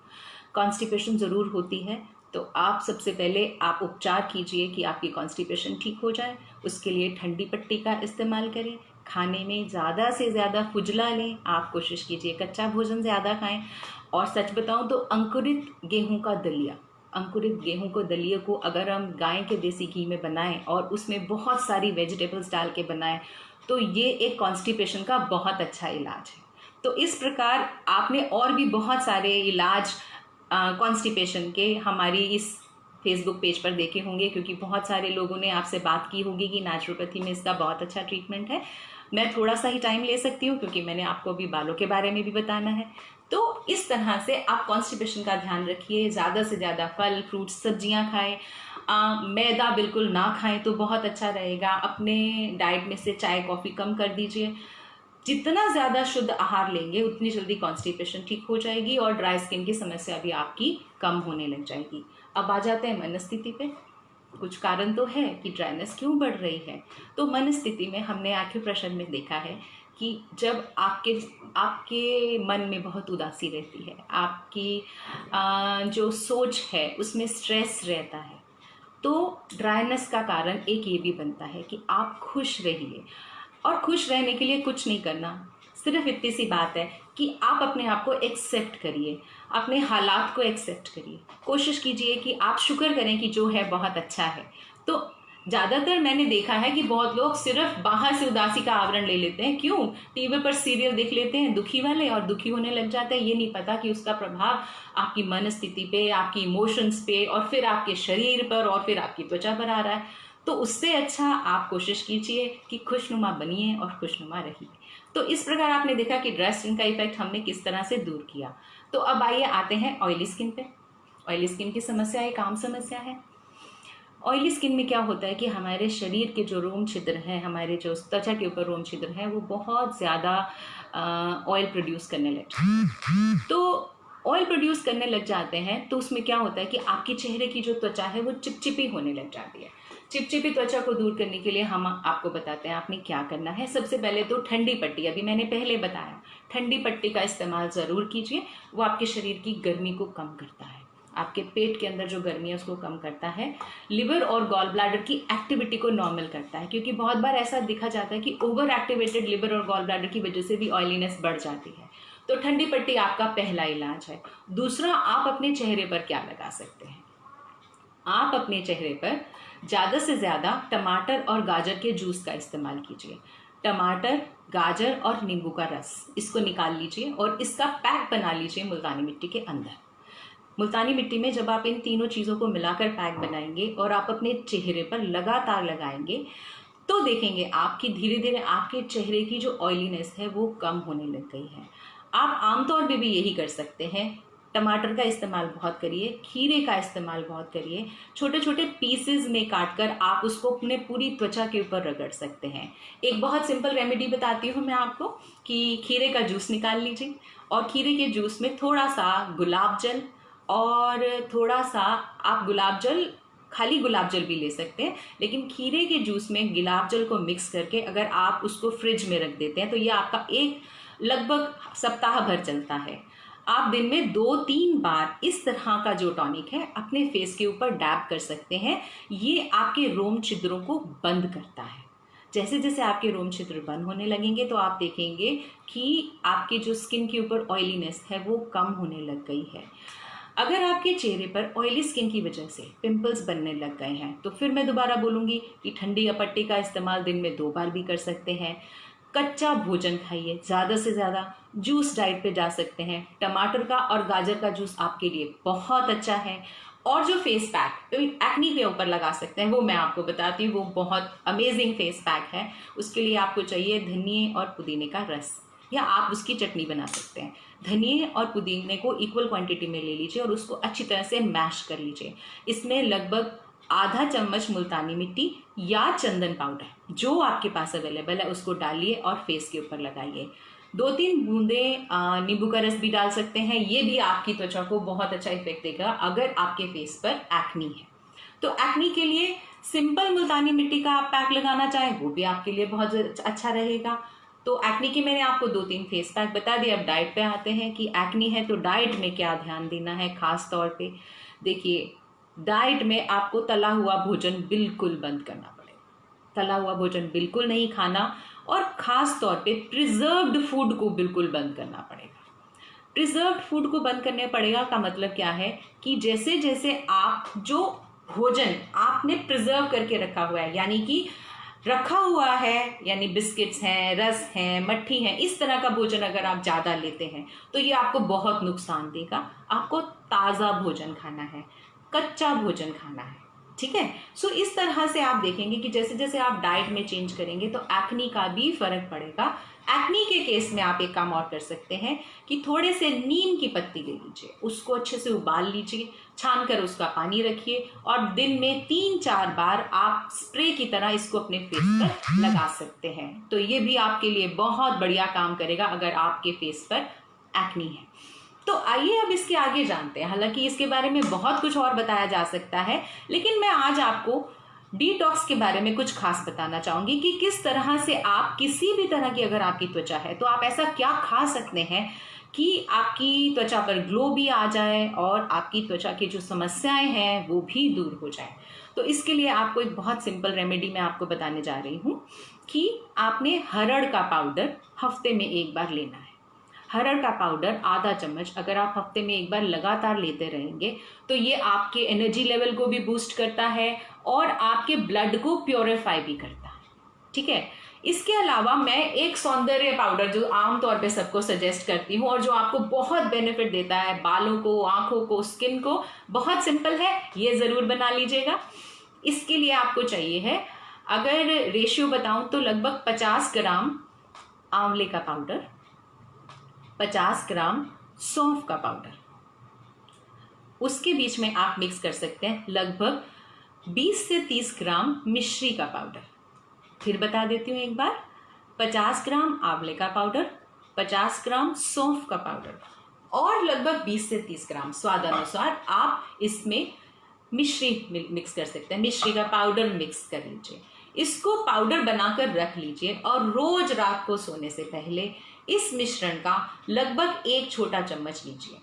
कॉन्स्टिपेशन ज़रूर होती है। तो आप सबसे पहले आप उपचार कीजिए कि आपकी कॉन्स्टिपेशन ठीक हो जाए। उसके लिए ठंडी पट्टी का इस्तेमाल करें। खाने में ज़्यादा से ज़्यादा फुजला लें। आप कोशिश कीजिए कच्चा भोजन ज़्यादा खाएं। और सच बताऊं तो अंकुरित गेहूं का दलिया, अंकुरित गेहूं को दलिए को अगर हम गाय के देसी घी में बनाएं और उसमें बहुत सारी वेजिटेबल्स डाल के बनाएं तो ये एक कॉन्स्टिपेशन का बहुत अच्छा इलाज है। तो इस प्रकार आपने और भी बहुत सारे इलाज कॉन्स्टिपेशन के हमारी इस फेसबुक पेज पर देखे होंगे, क्योंकि बहुत सारे लोगों ने आपसे बात की होगी कि नेचुरोपैथी में इसका बहुत अच्छा ट्रीटमेंट है। मैं थोड़ा सा ही टाइम ले सकती हूँ क्योंकि मैंने आपको अभी बालों के बारे में भी बताना है। तो इस तरह से आप कॉन्स्टिपेशन का ध्यान रखिए। ज़्यादा से ज़्यादा फल फ्रूट सब्जियां खाएं। मैदा बिल्कुल ना खाएं तो बहुत अच्छा रहेगा। अपने डाइट में से चाय कॉफ़ी कम कर दीजिए। जितना ज़्यादा शुद्ध आहार लेंगे उतनी जल्दी कॉन्स्टिपेशन ठीक हो जाएगी और ड्राई स्किन की समस्या भी आपकी कम होने लग जाएगी। अब आ जाते हैं मनस्थिति पे। कुछ कारण तो है कि ड्राइनेस क्यों बढ़ रही है। तो मनस्थिति में हमने एक्यूप्रेशर में देखा है कि जब आपके मन में बहुत उदासी रहती है, आपकी जो सोच है उसमें स्ट्रेस रहता है, तो ड्राइनेस का कारण एक ये भी बनता है कि आप खुश रहिए। और खुश रहने के लिए कुछ नहीं करना, सिर्फ इतनी सी बात है कि आप अपने आप को एक्सेप्ट करिए, अपने हालात को एक्सेप्ट करिए। कोशिश कीजिए कि आप शुक्र करें कि जो है बहुत अच्छा है। तो ज़्यादातर मैंने देखा है कि बहुत लोग सिर्फ बाहर से उदासी का आवरण ले लेते हैं। क्यों? टीवी पर सीरियल देख लेते हैं दुखी वाले और दुखी होने लग जाते हैं। ये नहीं पता कि उसका प्रभाव आपकी मनस्थिति पे, आपकी इमोशंस पे और फिर आपके शरीर पर और फिर आपकी त्वचा पर आ रहा है। तो उससे अच्छा आप कोशिश कीजिए कि खुशनुमा बनिए और खुशनुमा रहिए। तो इस प्रकार आपने देखा कि ड्राई स्किन का इफेक्ट हमने किस तरह से दूर किया। तो अब आइए आते हैं ऑयली स्किन पे। ऑयली स्किन की समस्या एक आम समस्या है। ऑयली स्किन में क्या होता है कि हमारे शरीर के जो रोम छिद्र हैं, हमारे जो त्वचा के ऊपर रोम छिद्र हैं, वो बहुत ज़्यादा ऑयल प्रोड्यूस करने लगते हैं। तो ऑयल प्रोड्यूस करने लग जाते हैं तो उसमें क्या होता है कि आपके चेहरे की जो त्वचा है वो चिपचिपी होने लग जाती है। चिपचिपी त्वचा को दूर करने के लिए हम आपको बताते हैं आपने क्या करना है। सबसे पहले तो ठंडी पट्टी, अभी मैंने पहले बताया, ठंडी पट्टी का इस्तेमाल ज़रूर कीजिए। वो आपके शरीर की गर्मी को कम करता है, आपके पेट के अंदर जो गर्मी है उसको कम करता है, लिवर और गॉल ब्लैडर की एक्टिविटी को नॉर्मल करता है। क्योंकि बहुत बार ऐसा देखा जाता है कि ओवर एक्टिवेटेड लिवर और गॉल ब्लैडर की वजह से भी ऑयलीनेस बढ़ जाती है। तो ठंडी पट्टी आपका पहला इलाज है। दूसरा, आप अपने चेहरे पर क्या लगा सकते हैं? आप अपने चेहरे पर ज़्यादा से ज़्यादा टमाटर और गाजर के जूस का इस्तेमाल कीजिए। टमाटर, गाजर और नींबू का रस, इसको निकाल लीजिए और इसका पैक बना लीजिए मुल्तानी मिट्टी के अंदर। मुल्तानी मिट्टी में जब आप इन तीनों चीज़ों को मिलाकर पैक बनाएंगे और आप अपने चेहरे पर लगातार लगाएंगे तो देखेंगे आपकी धीरे धीरे आपके चेहरे की जो ऑयलीनेस है वो कम होने लग गई है। आप आमतौर पे भी यही कर सकते हैं। टमाटर का इस्तेमाल बहुत करिए, खीरे का इस्तेमाल बहुत करिए। छोटे छोटे पीसेस में काटकर आप उसको अपने पूरी त्वचा के ऊपर रगड़ सकते हैं। एक बहुत सिंपल रेमेडी बताती हूँ मैं आपको कि खीरे का जूस निकाल लीजिए और खीरे के जूस में थोड़ा सा गुलाब जल और थोड़ा सा, आप गुलाब जल, खाली गुलाब जल भी ले सकते हैं, लेकिन खीरे के जूस में गुलाब जल को मिक्स करके अगर आप उसको फ्रिज में रख देते हैं तो ये आपका एक लगभग सप्ताह भर चलता है। आप दिन में 2-3 बार इस तरह का जो टॉनिक है अपने फेस के ऊपर डैब कर सकते हैं। ये आपके रोम छिद्रों को बंद करता है। जैसे जैसे आपके रोम छिद्र बंद होने लगेंगे तो आप देखेंगे कि आपकी जो स्किन के ऊपर ऑयलीनेस है वो कम होने लग गई है। अगर आपके चेहरे पर ऑयली स्किन की वजह से पिंपल्स बनने लग गए हैं तो फिर मैं दोबारा बोलूँगी कि ठंडी या पट्टी का इस्तेमाल दिन में 2 बार भी कर सकते हैं। कच्चा भोजन खाइए, ज़्यादा से ज़्यादा जूस डाइट पे जा सकते हैं। टमाटर का और गाजर का जूस आपके लिए बहुत अच्छा है। और जो फेस पैक एक्नी के ऊपर लगा सकते हैं वो मैं आपको बताती हूँ, वो बहुत अमेजिंग फेस पैक है। उसके लिए आपको चाहिए धनिए और पुदीने का रस, या आप उसकी चटनी बना सकते हैं। धनिए और पुदीने को इक्वल क्वांटिटी में ले लीजिए और उसको अच्छी तरह से मैश कर लीजिए। इसमें लगभग आधा चम्मच मुल्तानी मिट्टी या चंदन पाउडर जो आपके पास अवेलेबल है उसको डालिए और फेस के ऊपर लगाइए। 2-3 बूंदे नींबू का रस भी डाल सकते हैं। ये भी आपकी त्वचा को बहुत अच्छा इफेक्ट देगा अगर आपके फेस पर एक्नी है। तो एक्नी के लिए सिंपल मुल्तानी मिट्टी का आप पैक लगाना चाहें वो भी आपके लिए बहुत अच्छा रहेगा। तो एक्नी के मैंने आपको 2-3 फेस पैक बता दिए। अब डाइट पे आते हैं कि एक्नी है तो डाइट में क्या ध्यान देना है खास तौर पे। देखिए, डाइट में आपको तला हुआ भोजन बिल्कुल बंद करना पड़ेगा। तला हुआ भोजन बिल्कुल नहीं खाना और ख़ास तौर पे प्रिजर्व्ड फूड को बिल्कुल बंद करना पड़ेगा। प्रिजर्व्ड फूड को बंद करने पड़ेगा का मतलब क्या है कि जैसे जैसे आप जो भोजन आपने प्रिजर्व करके रखा हुआ है, यानी कि रखा हुआ है, यानी बिस्किट्स हैं, रस हैं, मट्ठी हैं, इस तरह का भोजन अगर आप ज़्यादा लेते हैं तो ये आपको बहुत नुकसान देगा। आपको ताज़ा भोजन खाना है, कच्चा भोजन खाना है, ठीक है। सो इस तरह से आप देखेंगे कि जैसे जैसे आप डाइट में चेंज करेंगे तो एक्नी का भी फर्क पड़ेगा। एक्नी के केस में आप एक काम और कर सकते हैं कि थोड़े से नीम की पत्ती ले लीजिए, उसको अच्छे से उबाल लीजिए, छान कर उसका पानी रखिए और दिन में 3-4 बार आप स्प्रे की तरह इसको अपने फेस पर लगा सकते हैं। तो ये भी आपके लिए बहुत बढ़िया काम करेगा अगर आपके फेस पर एक्नी है। तो आइए अब इसके आगे जानते हैं। हालांकि इसके बारे में बहुत कुछ और बताया जा सकता है, लेकिन मैं आज आपको डिटॉक्स के बारे में कुछ खास बताना चाहूंगी कि किस तरह से आप किसी भी तरह की अगर आपकी त्वचा है तो आप ऐसा क्या खा सकते हैं कि आपकी त्वचा पर ग्लो भी आ जाए और आपकी त्वचा की जो समस्याएं हैं वो भी दूर हो जाए। तो इसके लिए आपको एक बहुत सिंपल रेमेडी मैं आपको बताने जा रही हूँ कि आपने हरड़ का पाउडर हफ्ते में 1 बार लेना है। हरड़ का पाउडर आधा चम्मच अगर आप हफ्ते में 1 बार लगातार लेते रहेंगे तो ये आपके एनर्जी लेवल को भी बूस्ट करता है और आपके ब्लड को प्योरीफाई भी करता है, ठीक है। इसके अलावा मैं एक सौंदर्य पाउडर जो आमतौर पे सबको सजेस्ट करती हूँ और जो आपको बहुत बेनिफिट देता है बालों को, आंखों को, स्किन को, बहुत सिंपल है, ये ज़रूर बना लीजिएगा। इसके लिए आपको चाहिए है, अगर रेशियो बताऊँ तो लगभग 50 ग्राम आंवले का पाउडर, 50 ग्राम सौंफ का पाउडर, उसके बीच में आप मिक्स कर सकते हैं लगभग 20 से 30 ग्राम मिश्री का पाउडर। फिर बता देती हूँ एक बार, 50 ग्राम आंवले का पाउडर, 50 ग्राम सौंफ का पाउडर और लगभग 20 से 30 ग्राम स्वाद अनुसार आप इसमें मिश्री मिक्स कर सकते हैं। मिश्री का पाउडर मिक्स कर लीजिए, इसको पाउडर बनाकर रख लीजिए और रोज रात को सोने से पहले इस मिश्रण का लगभग 1 छोटा चम्मच लीजिए।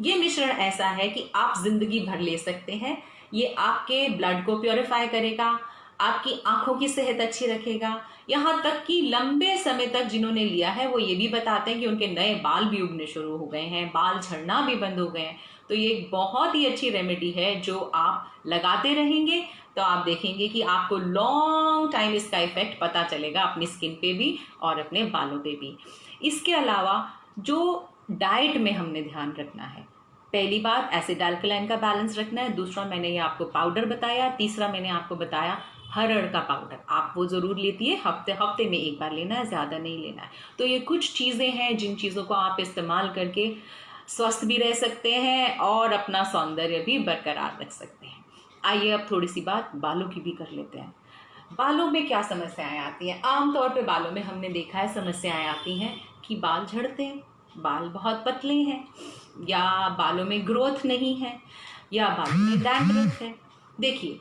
ये मिश्रण ऐसा है कि आप जिंदगी भर ले सकते हैं। ये आपके ब्लड को प्योरीफाई करेगा, आपकी आंखों की सेहत अच्छी रखेगा, यहाँ तक कि लंबे समय तक जिन्होंने लिया है वो ये भी बताते हैं कि उनके नए बाल भी उगने शुरू हो गए हैं, बाल झड़ना भी बंद हो गए हैं। तो ये एक बहुत ही अच्छी रेमेडी है जो आप लगाते रहेंगे तो आप देखेंगे कि आपको लॉन्ग टाइम इसका इफेक्ट पता चलेगा अपनी स्किन पे भी और अपने बालों पे भी। इसके अलावा जो डाइट में हमने ध्यान रखना है, पहली बात एसिड अल्कलाइन का बैलेंस रखना है, दूसरा मैंने ये आपको पाउडर बताया, तीसरा मैंने आपको बताया हरड़ का पाउडर, आप वो ज़रूर लेती हफ्ते में 1 बार लेना है, ज़्यादा नहीं लेना है। तो ये कुछ चीज़ें हैं जिन चीज़ों को आप इस्तेमाल करके स्वस्थ भी रह सकते हैं और अपना सौंदर्य भी बरकरार रख सकते हैं। आइए अब थोड़ी सी बात बालों की भी कर लेते हैं। बालों में क्या समस्याएं आती हैं? आमतौर पे बालों में हमने देखा है समस्याएं आती हैं कि बाल झड़ते हैं, बाल बहुत पतले हैं, या बालों में ग्रोथ नहीं है, या बालों में डैंड्रफ है। देखिए,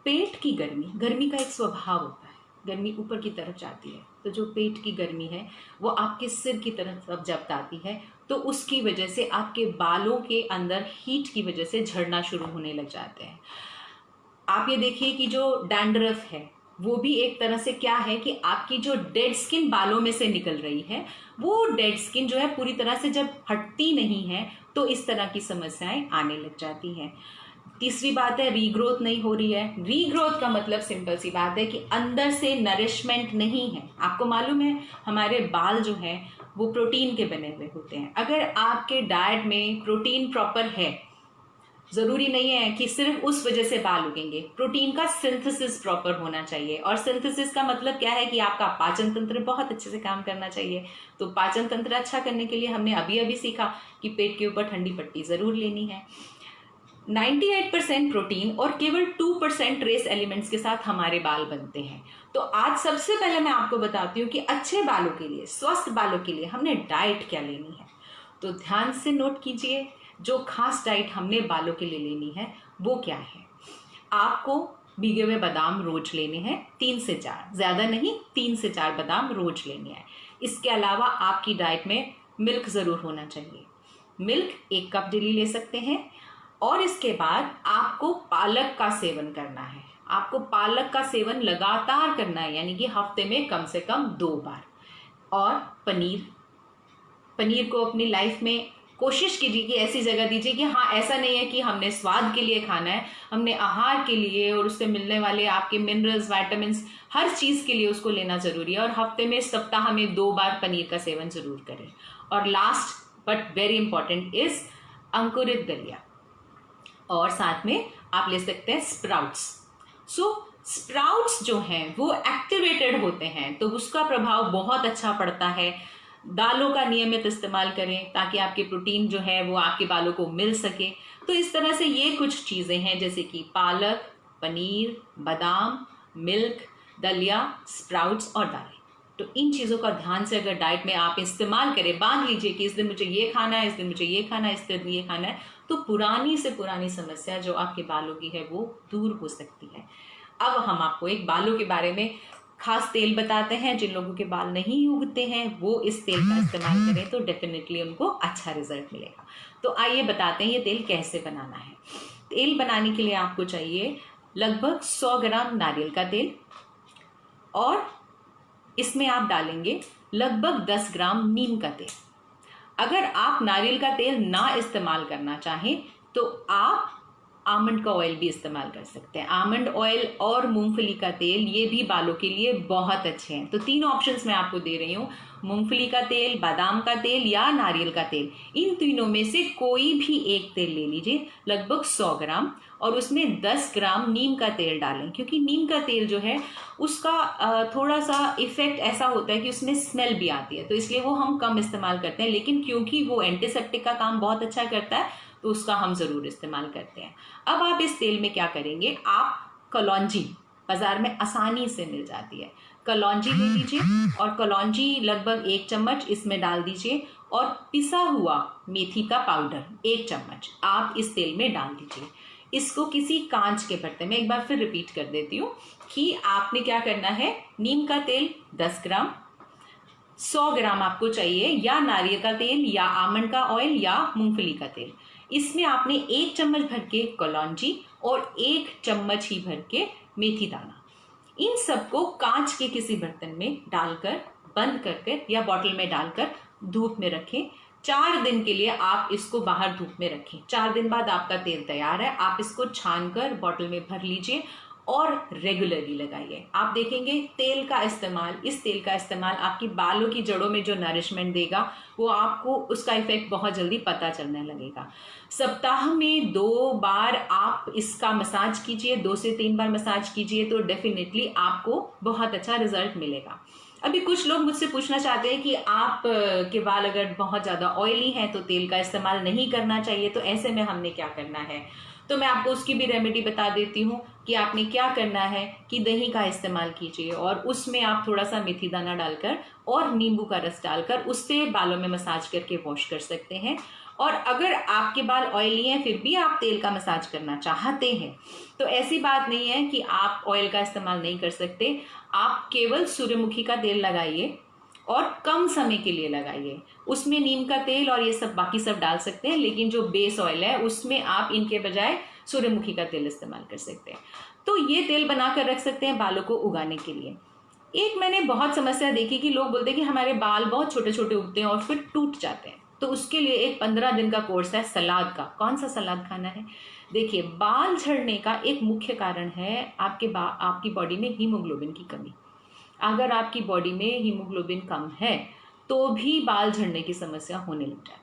पेट की गर्मी का एक स्वभाव होता है, गर्मी ऊपर की तरफ जाती है, तो जो पेट की गर्मी है वो आपके सिर की तरफ जब आती है तो उसकी वजह से आपके बालों के अंदर हीट की वजह से झड़ना शुरू होने लग जाते हैं। आप ये देखिए कि जो डैंड्रफ है वो भी एक तरह से क्या है कि आपकी जो डेड स्किन बालों में से निकल रही है, वो डेड स्किन जो है पूरी तरह से जब हटती नहीं है तो इस तरह की समस्याएं आने लग जाती हैं। तीसरी बात है, रीग्रोथ नहीं हो रही है। रीग्रोथ का मतलब सिंपल सी बात है कि अंदर से नरिशमेंट नहीं है। आपको मालूम है हमारे बाल जो है वो प्रोटीन के बने हुए होते हैं। अगर आपके डाइट में प्रोटीन प्रॉपर है, जरूरी नहीं है कि सिर्फ उस वजह से बाल उगेंगे, प्रोटीन का सिंथेसिस प्रॉपर होना चाहिए। और सिंथेसिस का मतलब क्या है कि आपका पाचन तंत्र बहुत अच्छे से काम करना चाहिए। तो पाचन तंत्र अच्छा करने के लिए हमने अभी अभी सीखा कि पेट के ऊपर ठंडी पट्टी जरूर लेनी है। 98% प्रोटीन और केवल 2% ट्रेस एलिमेंट्स के साथ हमारे बाल बनते हैं। तो आज सबसे पहले मैं आपको बताती हूँ कि अच्छे बालों के लिए, स्वस्थ बालों के लिए हमने डाइट क्या लेनी है। तो ध्यान से नोट कीजिए, जो खास डाइट हमने बालों के लिए लेनी है वो क्या है। आपको भीगे हुए बादाम रोज लेने हैं, 3 से 4, ज़्यादा नहीं, 3 से 4 बादाम रोज लेने हैं। इसके अलावा आपकी डाइट में मिल्क ज़रूर होना चाहिए। मिल्क 1 कप डेली ले सकते हैं। और इसके बाद आपको पालक का सेवन करना है। आपको पालक का सेवन लगातार करना है, यानी कि हफ्ते में कम से कम 2 बार। और पनीर को अपनी लाइफ में कोशिश कीजिए कि ऐसी जगह दीजिए कि हाँ, ऐसा नहीं है कि हमने स्वाद के लिए खाना है, हमने आहार के लिए और उससे मिलने वाले आपके मिनरल्स, विटामिन्स, हर चीज़ के लिए उसको लेना ज़रूरी है। और हफ्ते में, सप्ताह में 2 बार पनीर का सेवन ज़रूर करें। और last but very important is अंकुरित दलिया। और साथ में आप ले सकते हैं स्प्राउट्स। स्प्राउट्स जो हैं वो एक्टिवेटेड होते हैं, तो उसका प्रभाव बहुत अच्छा पड़ता है। दालों का नियमित इस्तेमाल करें ताकि आपके प्रोटीन जो है वो आपके बालों को मिल सके। तो इस तरह से ये कुछ चीज़ें हैं, जैसे कि पालक, पनीर, बादाम, मिल्क, दलिया, स्प्राउट्स और दालें। तो इन चीज़ों का ध्यान से अगर डाइट में आप इस्तेमाल करें, बांध लीजिए कि इस दिन मुझे ये खाना है, इस दिन मुझे ये खाना है, इस दिन ये खाना है, तो पुरानी से पुरानी समस्या जो आपके बालों की है वो दूर हो सकती है। अब हम आपको एक बालों के बारे में खास तेल बताते हैं। जिन लोगों के बाल नहीं उगते हैं वो इस तेल का इस्तेमाल करें तो डेफिनेटली उनको अच्छा रिजल्ट मिलेगा। तो आइए बताते हैं ये तेल कैसे बनाना है। तेल बनाने के लिए आपको चाहिए लगभग 100 ग्राम नारियल का तेल, और इसमें आप डालेंगे लगभग 10 ग्राम नीम का तेल। अगर आप नारियल का तेल ना इस्तेमाल करना चाहें तो आप आमंड का ऑयल भी इस्तेमाल कर सकते हैं। आमंड ऑयल और मूंगफली का तेल ये भी बालों के लिए बहुत अच्छे हैं। तो 3 ऑप्शंस मैं आपको दे रही हूँ, मूंगफली का तेल, बादाम का तेल या नारियल का तेल। इन तीनों में से कोई भी एक तेल ले लीजिए, लगभग 100 ग्राम, और उसमें 10 ग्राम नीम का तेल डालें, क्योंकि नीम का तेल जो है उसका थोड़ा सा इफेक्ट ऐसा होता है कि उसमें स्मेल भी आती है, तो इसलिए वो हम कम इस्तेमाल करते हैं। लेकिन क्योंकि वो एंटीसेप्टिक का काम बहुत अच्छा करता है तो उसका हम ज़रूर इस्तेमाल करते हैं। अब आप इस तेल में क्या करेंगे, आप कलौंजी बाज़ार में आसानी से मिल जाती है, कलौंजी ले लीजिए और कलौंजी लगभग 1 चम्मच इसमें डाल दीजिए, और पिसा हुआ मेथी का पाउडर 1 चम्मच आप इस तेल में डाल दीजिए। इसको किसी कांच के बर्तन में, एक बार फिर रिपीट कर देती हूँ कि आपने क्या करना है, नीम का तेल 10 ग्राम, 100 ग्राम आपको चाहिए या नारियल का तेल या आमंड का ऑयल या मूंगफली का तेल। इसमें आपने 1 चम्मच भर के कलौंजी और 1 चम्मच ही भर के मेथी दाना, इन सबको कांच के किसी बर्तन में डालकर, बंद करके या बॉटल में डालकर धूप में रखें। 4 दिन के लिए आप इसको बाहर धूप में रखें। 4 दिन बाद आपका तेल तैयार है, आप इसको छानकर बॉटल में भर लीजिए और रेगुलरली लगाइए। आप देखेंगे तेल का इस्तेमाल, इस तेल का इस्तेमाल आपकी बालों की जड़ों में जो नरिशमेंट देगा वो आपको उसका इफेक्ट बहुत जल्दी पता चलने लगेगा। सप्ताह में 2 बार आप इसका मसाज कीजिए, 2 से 3 बार मसाज कीजिए, तो डेफिनेटली आपको बहुत अच्छा रिजल्ट मिलेगा। अभी कुछ लोग मुझसे पूछना चाहते हैं कि आप के बाल अगर बहुत ज़्यादा ऑयली हैं तो तेल का इस्तेमाल नहीं करना चाहिए, तो ऐसे में हमने क्या करना है। तो मैं आपको उसकी भी रेमेडी बता देती हूँ कि आपने क्या करना है कि दही का इस्तेमाल कीजिए और उसमें आप थोड़ा सा मेथी दाना डालकर और नींबू का रस डालकर उससे बालों में मसाज करके वॉश कर सकते हैं। और अगर आपके बाल ऑयली हैं फिर भी आप तेल का मसाज करना चाहते हैं तो ऐसी बात नहीं है कि आप ऑयल का इस्तेमाल नहीं कर सकते। आप केवल सूर्यमुखी का तेल लगाइए और कम समय के लिए लगाइए, उसमें नीम का तेल और ये सब बाकी सब डाल सकते हैं, लेकिन जो बेस ऑयल है उसमें आप इनके बजाय सूर्यमुखी का तेल इस्तेमाल कर सकते हैं। तो ये तेल बनाकर रख सकते हैं बालों को उगाने के लिए। एक मैंने बहुत समस्या देखी कि लोग बोलते हैं कि हमारे बाल बहुत छोटे छोटे उगते हैं और फिर टूट जाते हैं। तो उसके लिए एक 15 दिन का कोर्स है सलाद का। कौन सा सलाद खाना है? देखिए, बाल झड़ने का एक मुख्य कारण है आपकी बॉडी में हीमोग्लोबिन की कमी। अगर आपकी बॉडी में हीमोग्लोबिन कम है तो भी बाल झड़ने की समस्या होने लग जाती है।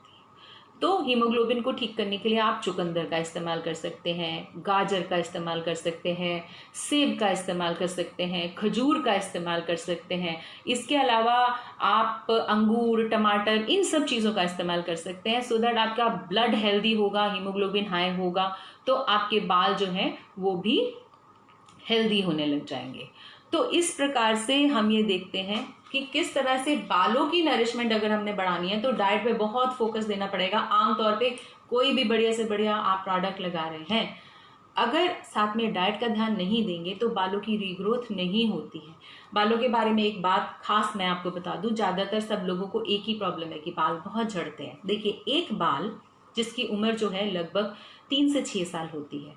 तो हीमोग्लोबिन को ठीक करने के लिए आप चुकंदर का इस्तेमाल कर सकते हैं, गाजर का इस्तेमाल कर सकते हैं, सेब का इस्तेमाल कर सकते हैं, खजूर का इस्तेमाल कर सकते हैं। इसके अलावा आप अंगूर, टमाटर, इन सब चीज़ों का इस्तेमाल कर सकते हैं, सो दैट आपका ब्लड हेल्दी होगा, हीमोग्लोबिन हाई होगा, तो आपके बाल जो हैं वो भी हेल्दी होने लग जाएंगे। तो इस प्रकार से हम ये देखते हैं कि किस तरह से बालों की नरिशमेंट अगर हमने बढ़ानी है तो डाइट पे बहुत फोकस देना पड़ेगा। आमतौर पे कोई भी बढ़िया से बढ़िया आप प्रोडक्ट लगा रहे हैं, अगर साथ में डाइट का ध्यान नहीं देंगे तो बालों की रीग्रोथ नहीं होती है। बालों के बारे में एक बात खास मैं आपको बता दूं, ज़्यादातर सब लोगों को एक ही प्रॉब्लम है कि बाल बहुत झड़ते हैं। देखिए, एक बाल जिसकी उम्र जो है लगभग 3 से 6 साल होती है,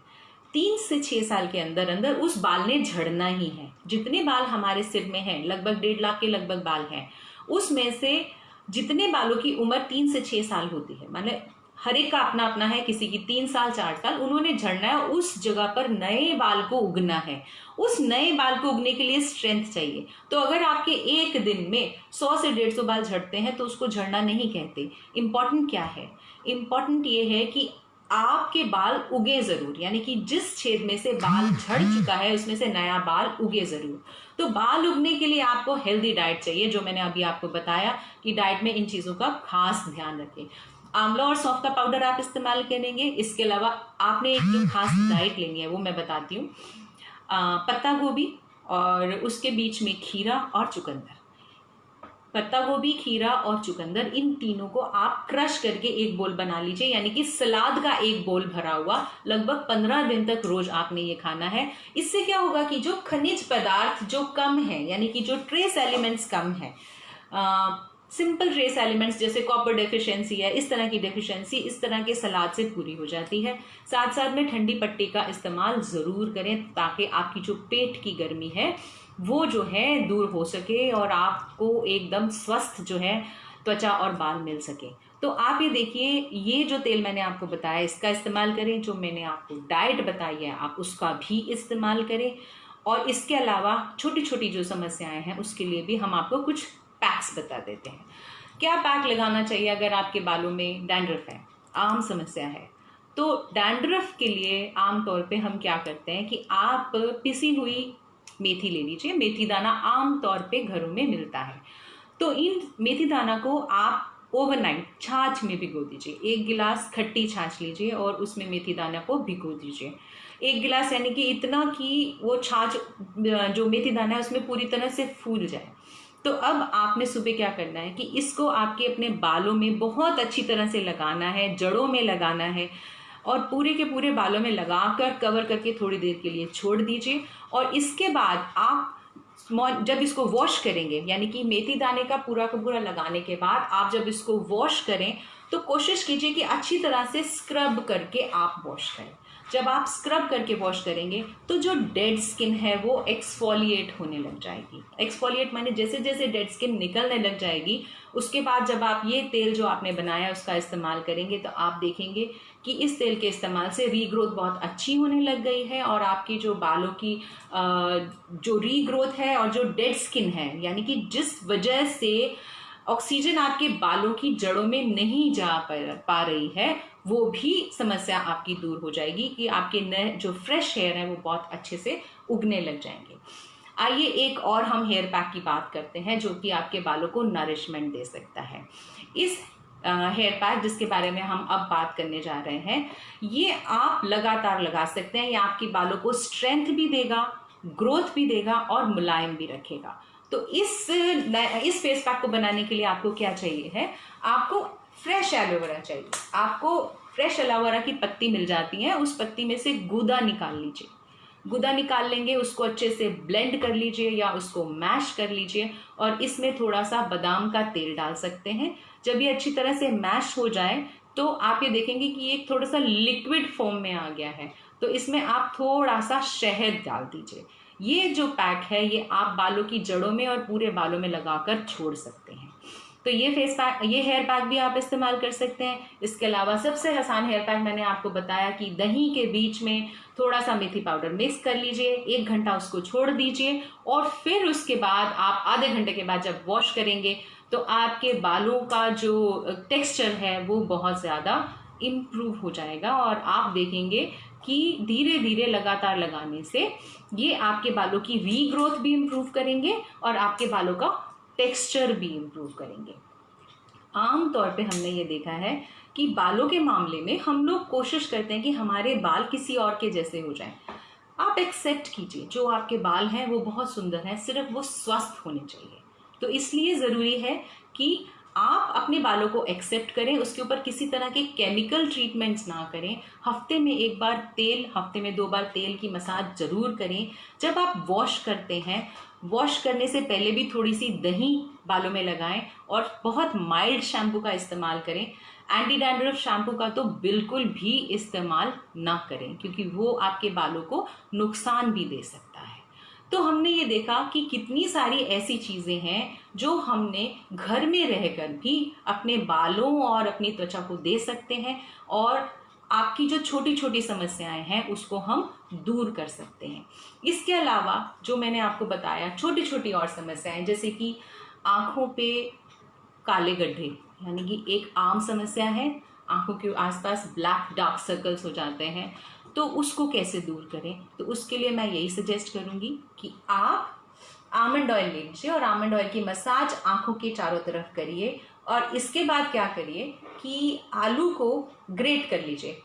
3 से 6 साल के अंदर अंदर उस बाल ने झड़ना ही है। जितने बाल हमारे सिर में हैं, लगभग 1.5 लाख के लगभग बाल हैं, उसमें से जितने बालों की उम्र 3 से 6 साल होती है, मतलब हर एक का अपना अपना है, किसी की 3 साल 4 साल, उन्होंने झड़ना है, उस जगह पर नए बाल को उगना है। उस नए बाल को उगने के लिए स्ट्रेंथ चाहिए। तो अगर आपके एक दिन में 100 से 150 बाल झड़ते हैं तो उसको झड़ना नहीं कहते। इम्पॉर्टेंट क्या है? इम्पॉर्टेंट ये है कि आपके बाल उगे जरूर, यानी कि जिस छेद में से बाल झड़ चुका है उसमें से नया बाल उगे जरूर। तो बाल उगने के लिए आपको हेल्दी डाइट चाहिए, जो मैंने अभी आपको बताया कि डाइट में इन चीज़ों का खास ध्यान रखें। आंवला और सौंफ का पाउडर आप इस्तेमाल करेंगे। इसके अलावा आपने एक जो खास डाइट लेनी है वो मैं बताती हूँ। पत्ता गोभी और उसके बीच में खीरा और चुकंदर। पत्ता गोभी, खीरा और चुकंदर, इन तीनों को आप क्रश करके एक बोल बना लीजिए, यानी कि सलाद का एक बोल भरा हुआ। लगभग 15 दिन तक रोज आपने ये खाना है। इससे क्या होगा कि जो खनिज पदार्थ जो कम है, यानी कि जो ट्रेस एलिमेंट्स कम है, सिंपल ट्रेस एलिमेंट्स जैसे कॉपर डेफिशिएंसी है, इस तरह की डेफिशिएंसी इस तरह के सलाद से पूरी हो जाती है। साथ साथ में ठंडी पट्टी का इस्तेमाल ज़रूर करें ताकि आपकी जो पेट की गर्मी है वो जो है दूर हो सके और आपको एकदम स्वस्थ जो है त्वचा और बाल मिल सके। तो आप ये देखिए, ये जो तेल मैंने आपको बताया इसका इस्तेमाल करें, जो मैंने आपको डाइट बताई है आप उसका भी इस्तेमाल करें, और इसके अलावा छोटी छोटी जो समस्याएं हैं उसके लिए भी हम आपको कुछ पैक्स बता देते हैं। क्या पैक लगाना चाहिए अगर आपके बालों में डैंड्रफ है, आम समस्या है? तो डैंड्रफ के लिए आमतौर पे हम क्या करते हैं कि आप पिसी हुई मेथी ले लीजिए। मेथी दाना आमतौर पे घरों में मिलता है, तो इन मेथी दाना को आप ओवरनाइट छाछ में भिगो दीजिए। 1 गिलास खट्टी छाछ लीजिए और उसमें मेथी दाना को भिगो दीजिए। 1 गिलास यानी कि इतना कि वो छाछ जो मेथी दाना है उसमें पूरी तरह से फूल जाए। तो अब आपने सुबह क्या करना है कि इसको आपके अपने बालों में बहुत अच्छी तरह से लगाना है, जड़ों में लगाना है, और पूरे के पूरे बालों में लगाकर कवर करके थोड़ी देर के लिए छोड़ दीजिए। और इसके बाद आप जब इसको वॉश करेंगे, यानी कि मेथी दाने का पूरा लगाने के बाद आप जब इसको वॉश करें तो कोशिश कीजिए कि अच्छी तरह से स्क्रब करके आप वॉश करें। जब आप स्क्रब करके वॉश करेंगे तो जो डेड स्किन है वो एक्सफोलिएट होने लग जाएगी। एक्सफोलिएट माने जैसे जैसे डेड स्किन निकलने लग जाएगी, उसके बाद जब आप ये तेल जो आपने बनाया उसका इस्तेमाल करेंगे तो आप देखेंगे कि इस तेल के इस्तेमाल से रीग्रोथ बहुत अच्छी होने लग गई है, और आपकी जो बालों की जो रीग्रोथ है और जो डेड स्किन है, यानी कि जिस वजह से ऑक्सीजन आपके बालों की जड़ों में नहीं जा पा रही है, वो भी समस्या आपकी दूर हो जाएगी कि आपके नए जो फ्रेश हेयर है वो बहुत अच्छे से उगने लग जाएंगे। आइए एक और हम हेयर पैक की बात करते हैं जो कि आपके बालों को नरिशमेंट दे सकता है। इस हेयर पैक जिसके बारे में हम अब बात करने जा रहे हैं, ये आप लगातार लगा सकते हैं। ये आपके बालों को स्ट्रेंथ भी देगा, ग्रोथ भी देगा और मुलायम भी रखेगा। तो इस फेस पैक को बनाने के लिए आपको क्या चाहिए है, आपको फ्रेश एलोवेरा चाहिए। आपको फ्रेश एलोवेरा की पत्ती मिल जाती है, उस पत्ती में से गूदा निकाल लीजिए। गूदा निकाल लेंगे, उसको अच्छे से ब्लेंड कर लीजिए या उसको मैश कर लीजिए, और इसमें थोड़ा सा बादाम का तेल डाल सकते हैं। जब ये अच्छी तरह से मैश हो जाए तो आप ये देखेंगे कि ये थोड़ा सा लिक्विड फॉर्म में आ गया है, तो इसमें आप थोड़ा सा शहद डाल दीजिए। ये जो पैक है ये आप बालों की जड़ों में और पूरे बालों में लगाकर छोड़ सकते हैं। तो तो ये फेस पैक, ये हेयर पैक भी आप इस्तेमाल कर सकते हैं। इसके अलावा सबसे आसान हेयर पैक मैंने आपको बताया कि दही के बीच में थोड़ा सा मेथी पाउडर मिक्स कर लीजिए, 1 घंटा उसको छोड़ दीजिए और फिर उसके बाद आप आधे घंटे के बाद जब वॉश करेंगे तो आपके बालों का जो टेक्सचर है वो बहुत ज़्यादा इम्प्रूव हो जाएगा और आप देखेंगे कि धीरे धीरे लगातार लगाने से ये आपके बालों की रीग्रोथ भी इम्प्रूव करेंगे और आपके बालों का टेक्सचर भी इम्प्रूव करेंगे। आम तौर पे हमने ये देखा है कि बालों के मामले में हम लोग कोशिश करते हैं कि हमारे बाल किसी और के जैसे हो जाएं। आप एक्सेप्ट कीजिए जो आपके बाल हैं वो बहुत सुंदर हैं, सिर्फ वो स्वस्थ होने चाहिए। तो इसलिए ज़रूरी है कि आप अपने बालों को एक्सेप्ट करें, उसके ऊपर किसी तरह के केमिकल ट्रीटमेंट्स ना करें। हफ्ते में 1 बार तेल, हफ्ते में 2 बार तेल की मसाज ज़रूर करें। जब आप वॉश करते हैं, वॉश करने से पहले भी थोड़ी सी दही बालों में लगाएं और बहुत माइल्ड शैम्पू का इस्तेमाल करें। एंटी डैंड्रफ शैम्पू का तो बिल्कुल भी इस्तेमाल ना करें क्योंकि वो आपके बालों को नुकसान भी दे सकता है। तो हमने ये देखा कि कितनी सारी ऐसी चीज़ें हैं जो हमने घर में रहकर भी अपने बालों और अपनी त्वचा को दे सकते हैं और आपकी जो छोटी छोटी समस्याएं हैं उसको हम दूर कर सकते हैं। इसके अलावा जो मैंने आपको बताया छोटी छोटी और समस्याएं, जैसे कि आँखों पे काले गड्ढे, यानी कि एक आम समस्या है, आँखों के आसपास ब्लैक डार्क सर्कल्स हो जाते हैं, तो उसको कैसे दूर करें। तो उसके लिए मैं यही सजेस्ट करूँगी कि आप आमंड ऑयल ले लीजिए और आमंड ऑयल की मसाज आँखों के चारों तरफ करिए और इसके बाद क्या करिए कि आलू को ग्रेट कर लीजिए,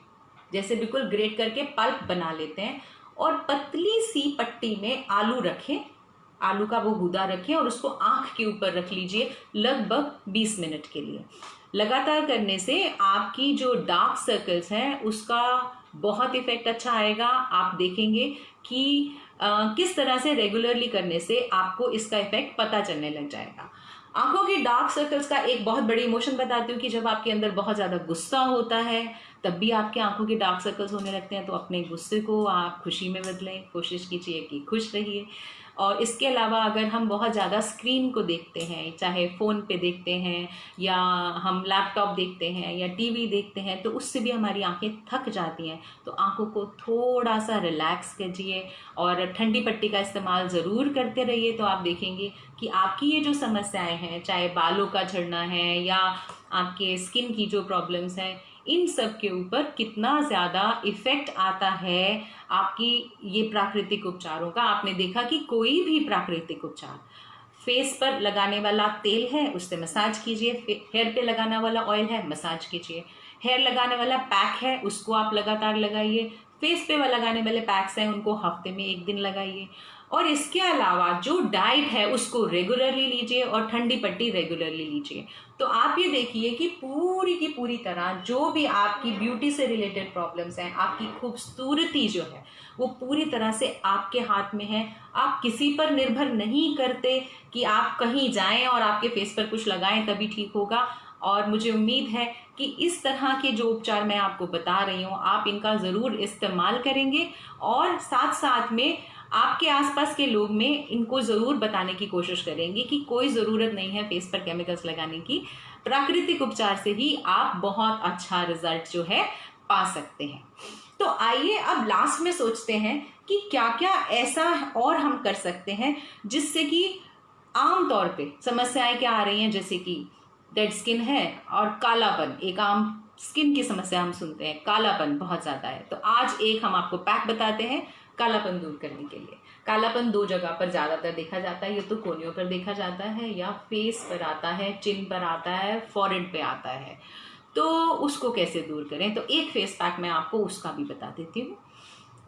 जैसे बिल्कुल ग्रेट करके पल्प बना लेते हैं और पतली सी पट्टी में आलू रखें, आलू का वो गूदा रखें और उसको आँख के ऊपर रख लीजिए लगभग 20 मिनट के लिए। लगातार करने से आपकी जो डार्क सर्कल्स हैं उसका बहुत इफेक्ट अच्छा आएगा। आप देखेंगे कि किस तरह से रेगुलरली करने से आपको इसका इफेक्ट पता चलने लग जाएगा। आंखों की डार्क सर्कल्स का एक बहुत बड़ी इमोशन बताती हूँ कि जब आपके अंदर बहुत ज़्यादा गुस्सा होता है तब भी आपके आंखों के डार्क सर्कल्स होने लगते हैं। तो अपने गुस्से को आप खुशी में बदलें, कोशिश कीजिए कि खुश रहिए। और इसके अलावा अगर हम बहुत ज़्यादा स्क्रीन को देखते हैं, चाहे फ़ोन पे देखते हैं या हम लैपटॉप देखते हैं या टीवी देखते हैं, तो उससे भी हमारी आंखें थक जाती हैं। तो आंखों को थोड़ा सा रिलैक्स कीजिए और ठंडी पट्टी का इस्तेमाल ज़रूर करते रहिए। तो आप देखेंगे कि आपकी ये जो समस्याएं हैं, चाहे बालों का झड़ना है या आपके स्किन की जो प्रॉब्लम्स हैं, इन सब के ऊपर कितना ज़्यादा इफ़ेक्ट आता है आपकी ये प्राकृतिक उपचारों का। आपने देखा कि कोई भी प्राकृतिक उपचार, फेस पर लगाने वाला तेल है उससे मसाज कीजिए, हेयर पे लगाने वाला ऑयल है मसाज कीजिए, हेयर लगाने वाला पैक है उसको आप लगातार लगाइए, फेस पे लगाने वाले पैक्स हैं उनको हफ्ते में 1 दिन लगाइए। और इसके अलावा जो डाइट है उसको रेगुलरली लीजिए और ठंडी पट्टी रेगुलरली लीजिए। तो आप ये देखिए कि पूरी की पूरी तरह जो भी आपकी ब्यूटी से रिलेटेड प्रॉब्लम्स हैं, आपकी खूबसूरती जो है वो पूरी तरह से आपके हाथ में है। आप किसी पर निर्भर नहीं करते कि आप कहीं जाएं और आपके फेस पर कुछ लगाएं तभी ठीक होगा। और मुझे उम्मीद है कि इस तरह के जो उपचार मैं आपको बता रही हूँ आप इनका ज़रूर इस्तेमाल करेंगे और साथ साथ में आपके आसपास के लोग में इनको ज़रूर बताने की कोशिश करेंगे कि कोई ज़रूरत नहीं है फेस पर केमिकल्स लगाने की, प्राकृतिक उपचार से ही आप बहुत अच्छा रिजल्ट जो है पा सकते हैं। तो आइए अब लास्ट में सोचते हैं कि क्या क्या ऐसा और हम कर सकते हैं जिससे कि आम तौर पे समस्याएं क्या आ रही हैं, जैसे कि डेड स्किन है और कालापन, एक आम स्किन की समस्या हम सुनते हैं, कालापन बहुत ज़्यादा है। तो आज एक हम आपको पैक बताते हैं कालापन दूर करने के लिए। कालापन 2 जगह पर ज़्यादातर देखा जाता है, ये तो कोनियों पर देखा जाता है या फेस पर आता है, चिन पर आता है, फॉरहेड पे आता है। तो उसको कैसे दूर करें, तो एक फेस पैक मैं आपको उसका भी बता देती हूँ।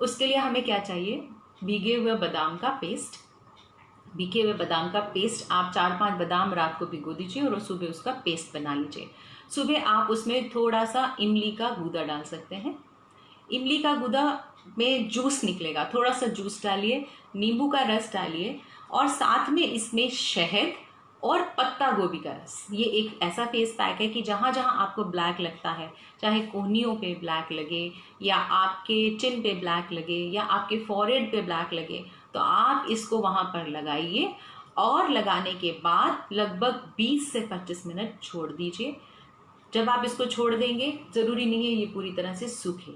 उसके लिए हमें क्या चाहिए, भीगे हुए बादाम का पेस्ट। भीगे हुए बादाम का पेस्ट आप 4-5 बादाम रात को भिगो दीजिए और सुबह उसका पेस्ट बना लीजिए। सुबह आप उसमें थोड़ा सा इमली का गूदा डाल सकते हैं। इमली का गूदा में जूस निकलेगा, थोड़ा सा जूस डालिए, नींबू का रस डालिए और साथ में इसमें शहद और पत्ता गोभी का रस। ये एक ऐसा फेस पैक है कि जहाँ जहाँ आपको ब्लैक लगता है, चाहे कोहनियों पे ब्लैक लगे या आपके चिन पे ब्लैक लगे या आपके फॉरहेड पे ब्लैक लगे, तो आप इसको वहाँ पर लगाइए और लगाने के बाद लगभग 20 से 25 मिनट छोड़ दीजिए। जब आप इसको छोड़ देंगे, ज़रूरी नहीं है ये पूरी तरह से सूखे,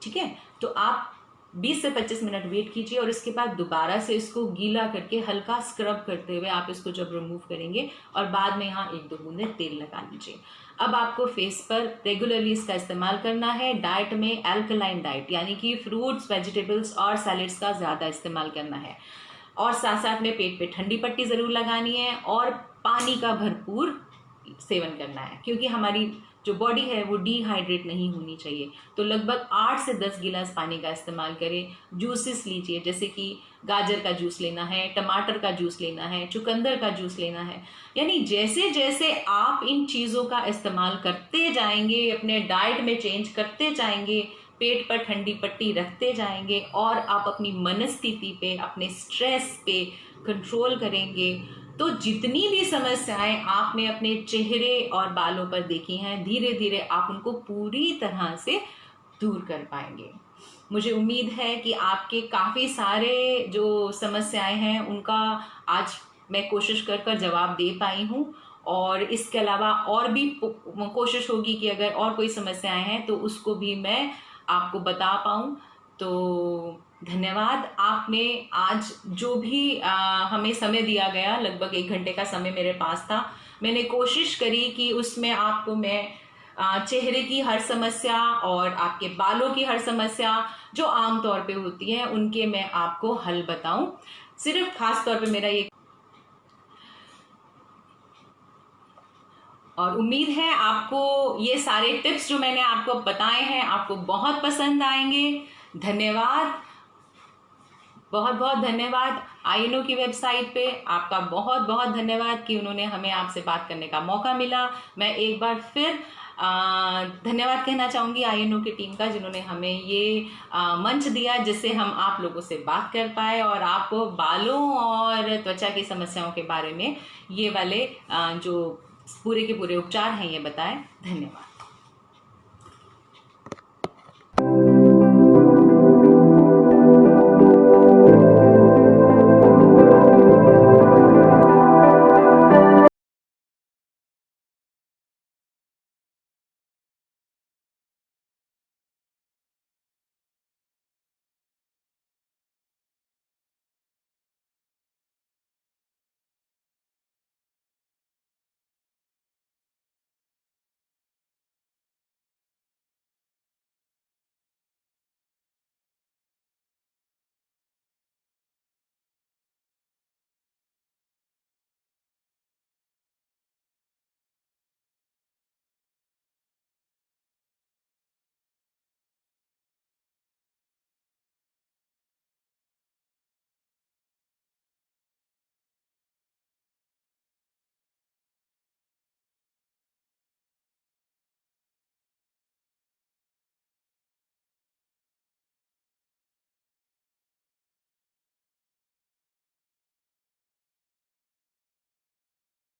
ठीक है, तो आप 20 से 25 मिनट वेट कीजिए और इसके बाद दोबारा से इसको गीला करके हल्का स्क्रब करते हुए आप इसको जब रिमूव करेंगे और बाद में यहाँ 1-2 बूंदे तेल लगा लीजिए। अब आपको फेस पर रेगुलरली इसका इस्तेमाल करना है। डाइट में एल्कलाइन डाइट यानी कि फ्रूट्स, वेजिटेबल्स और सैलेड्स का ज़्यादा इस्तेमाल करना है और साथ साथ में पेट पे ठंडी पट्टी ज़रूर लगानी है और पानी का भरपूर सेवन करना है, क्योंकि हमारी जो बॉडी है वो डिहाइड्रेट नहीं होनी चाहिए। तो लगभग 8 से 10 गिलास पानी का इस्तेमाल करें। जूसेस लीजिए, जैसे कि गाजर का जूस लेना है, टमाटर का जूस लेना है, चुकंदर का जूस लेना है। यानी जैसे जैसे आप इन चीज़ों का इस्तेमाल करते जाएंगे, अपने डाइट में चेंज करते जाएंगे, पेट पर ठंडी पट्टी रखते जाएंगे और आप अपनी मनस्थिति पे, अपने स्ट्रेस पे कंट्रोल करेंगे, तो जितनी भी समस्याएं आपने अपने चेहरे और बालों पर देखी हैं, धीरे धीरे आप उनको पूरी तरह से दूर कर पाएंगे। मुझे उम्मीद है कि आपके काफ़ी सारे जो समस्याएं हैं उनका आज मैं कोशिश कर जवाब दे पाई हूँ और इसके अलावा और भी कोशिश होगी कि अगर और कोई समस्याएं हैं तो उसको भी मैं आपको बता पाऊँ। तो धन्यवाद, आपने आज जो भी हमें समय दिया गया, लगभग 1 घंटे का समय मेरे पास था। मैंने कोशिश करी कि उसमें आपको मैं चेहरे की हर समस्या और आपके बालों की हर समस्या जो आम तौर पे होती है उनके मैं आपको हल बताऊं। सिर्फ खास तौर पे मेरा ये और उम्मीद है आपको ये सारे टिप्स जो मैंने आपको बताए हैं आपको बहुत पसंद आएंगे। धन्यवाद, बहुत बहुत धन्यवाद। आईएनओ की वेबसाइट पे आपका बहुत बहुत धन्यवाद कि उन्होंने हमें आपसे बात करने का मौका मिला। मैं एक बार फिर धन्यवाद कहना चाहूँगी आईएनओ की टीम का, जिन्होंने हमें ये मंच दिया जिससे हम आप लोगों से बात कर पाए और आपको बालों और त्वचा की समस्याओं के बारे में ये वाले जो पूरे के पूरे उपचार हैं ये बताएं। धन्यवाद।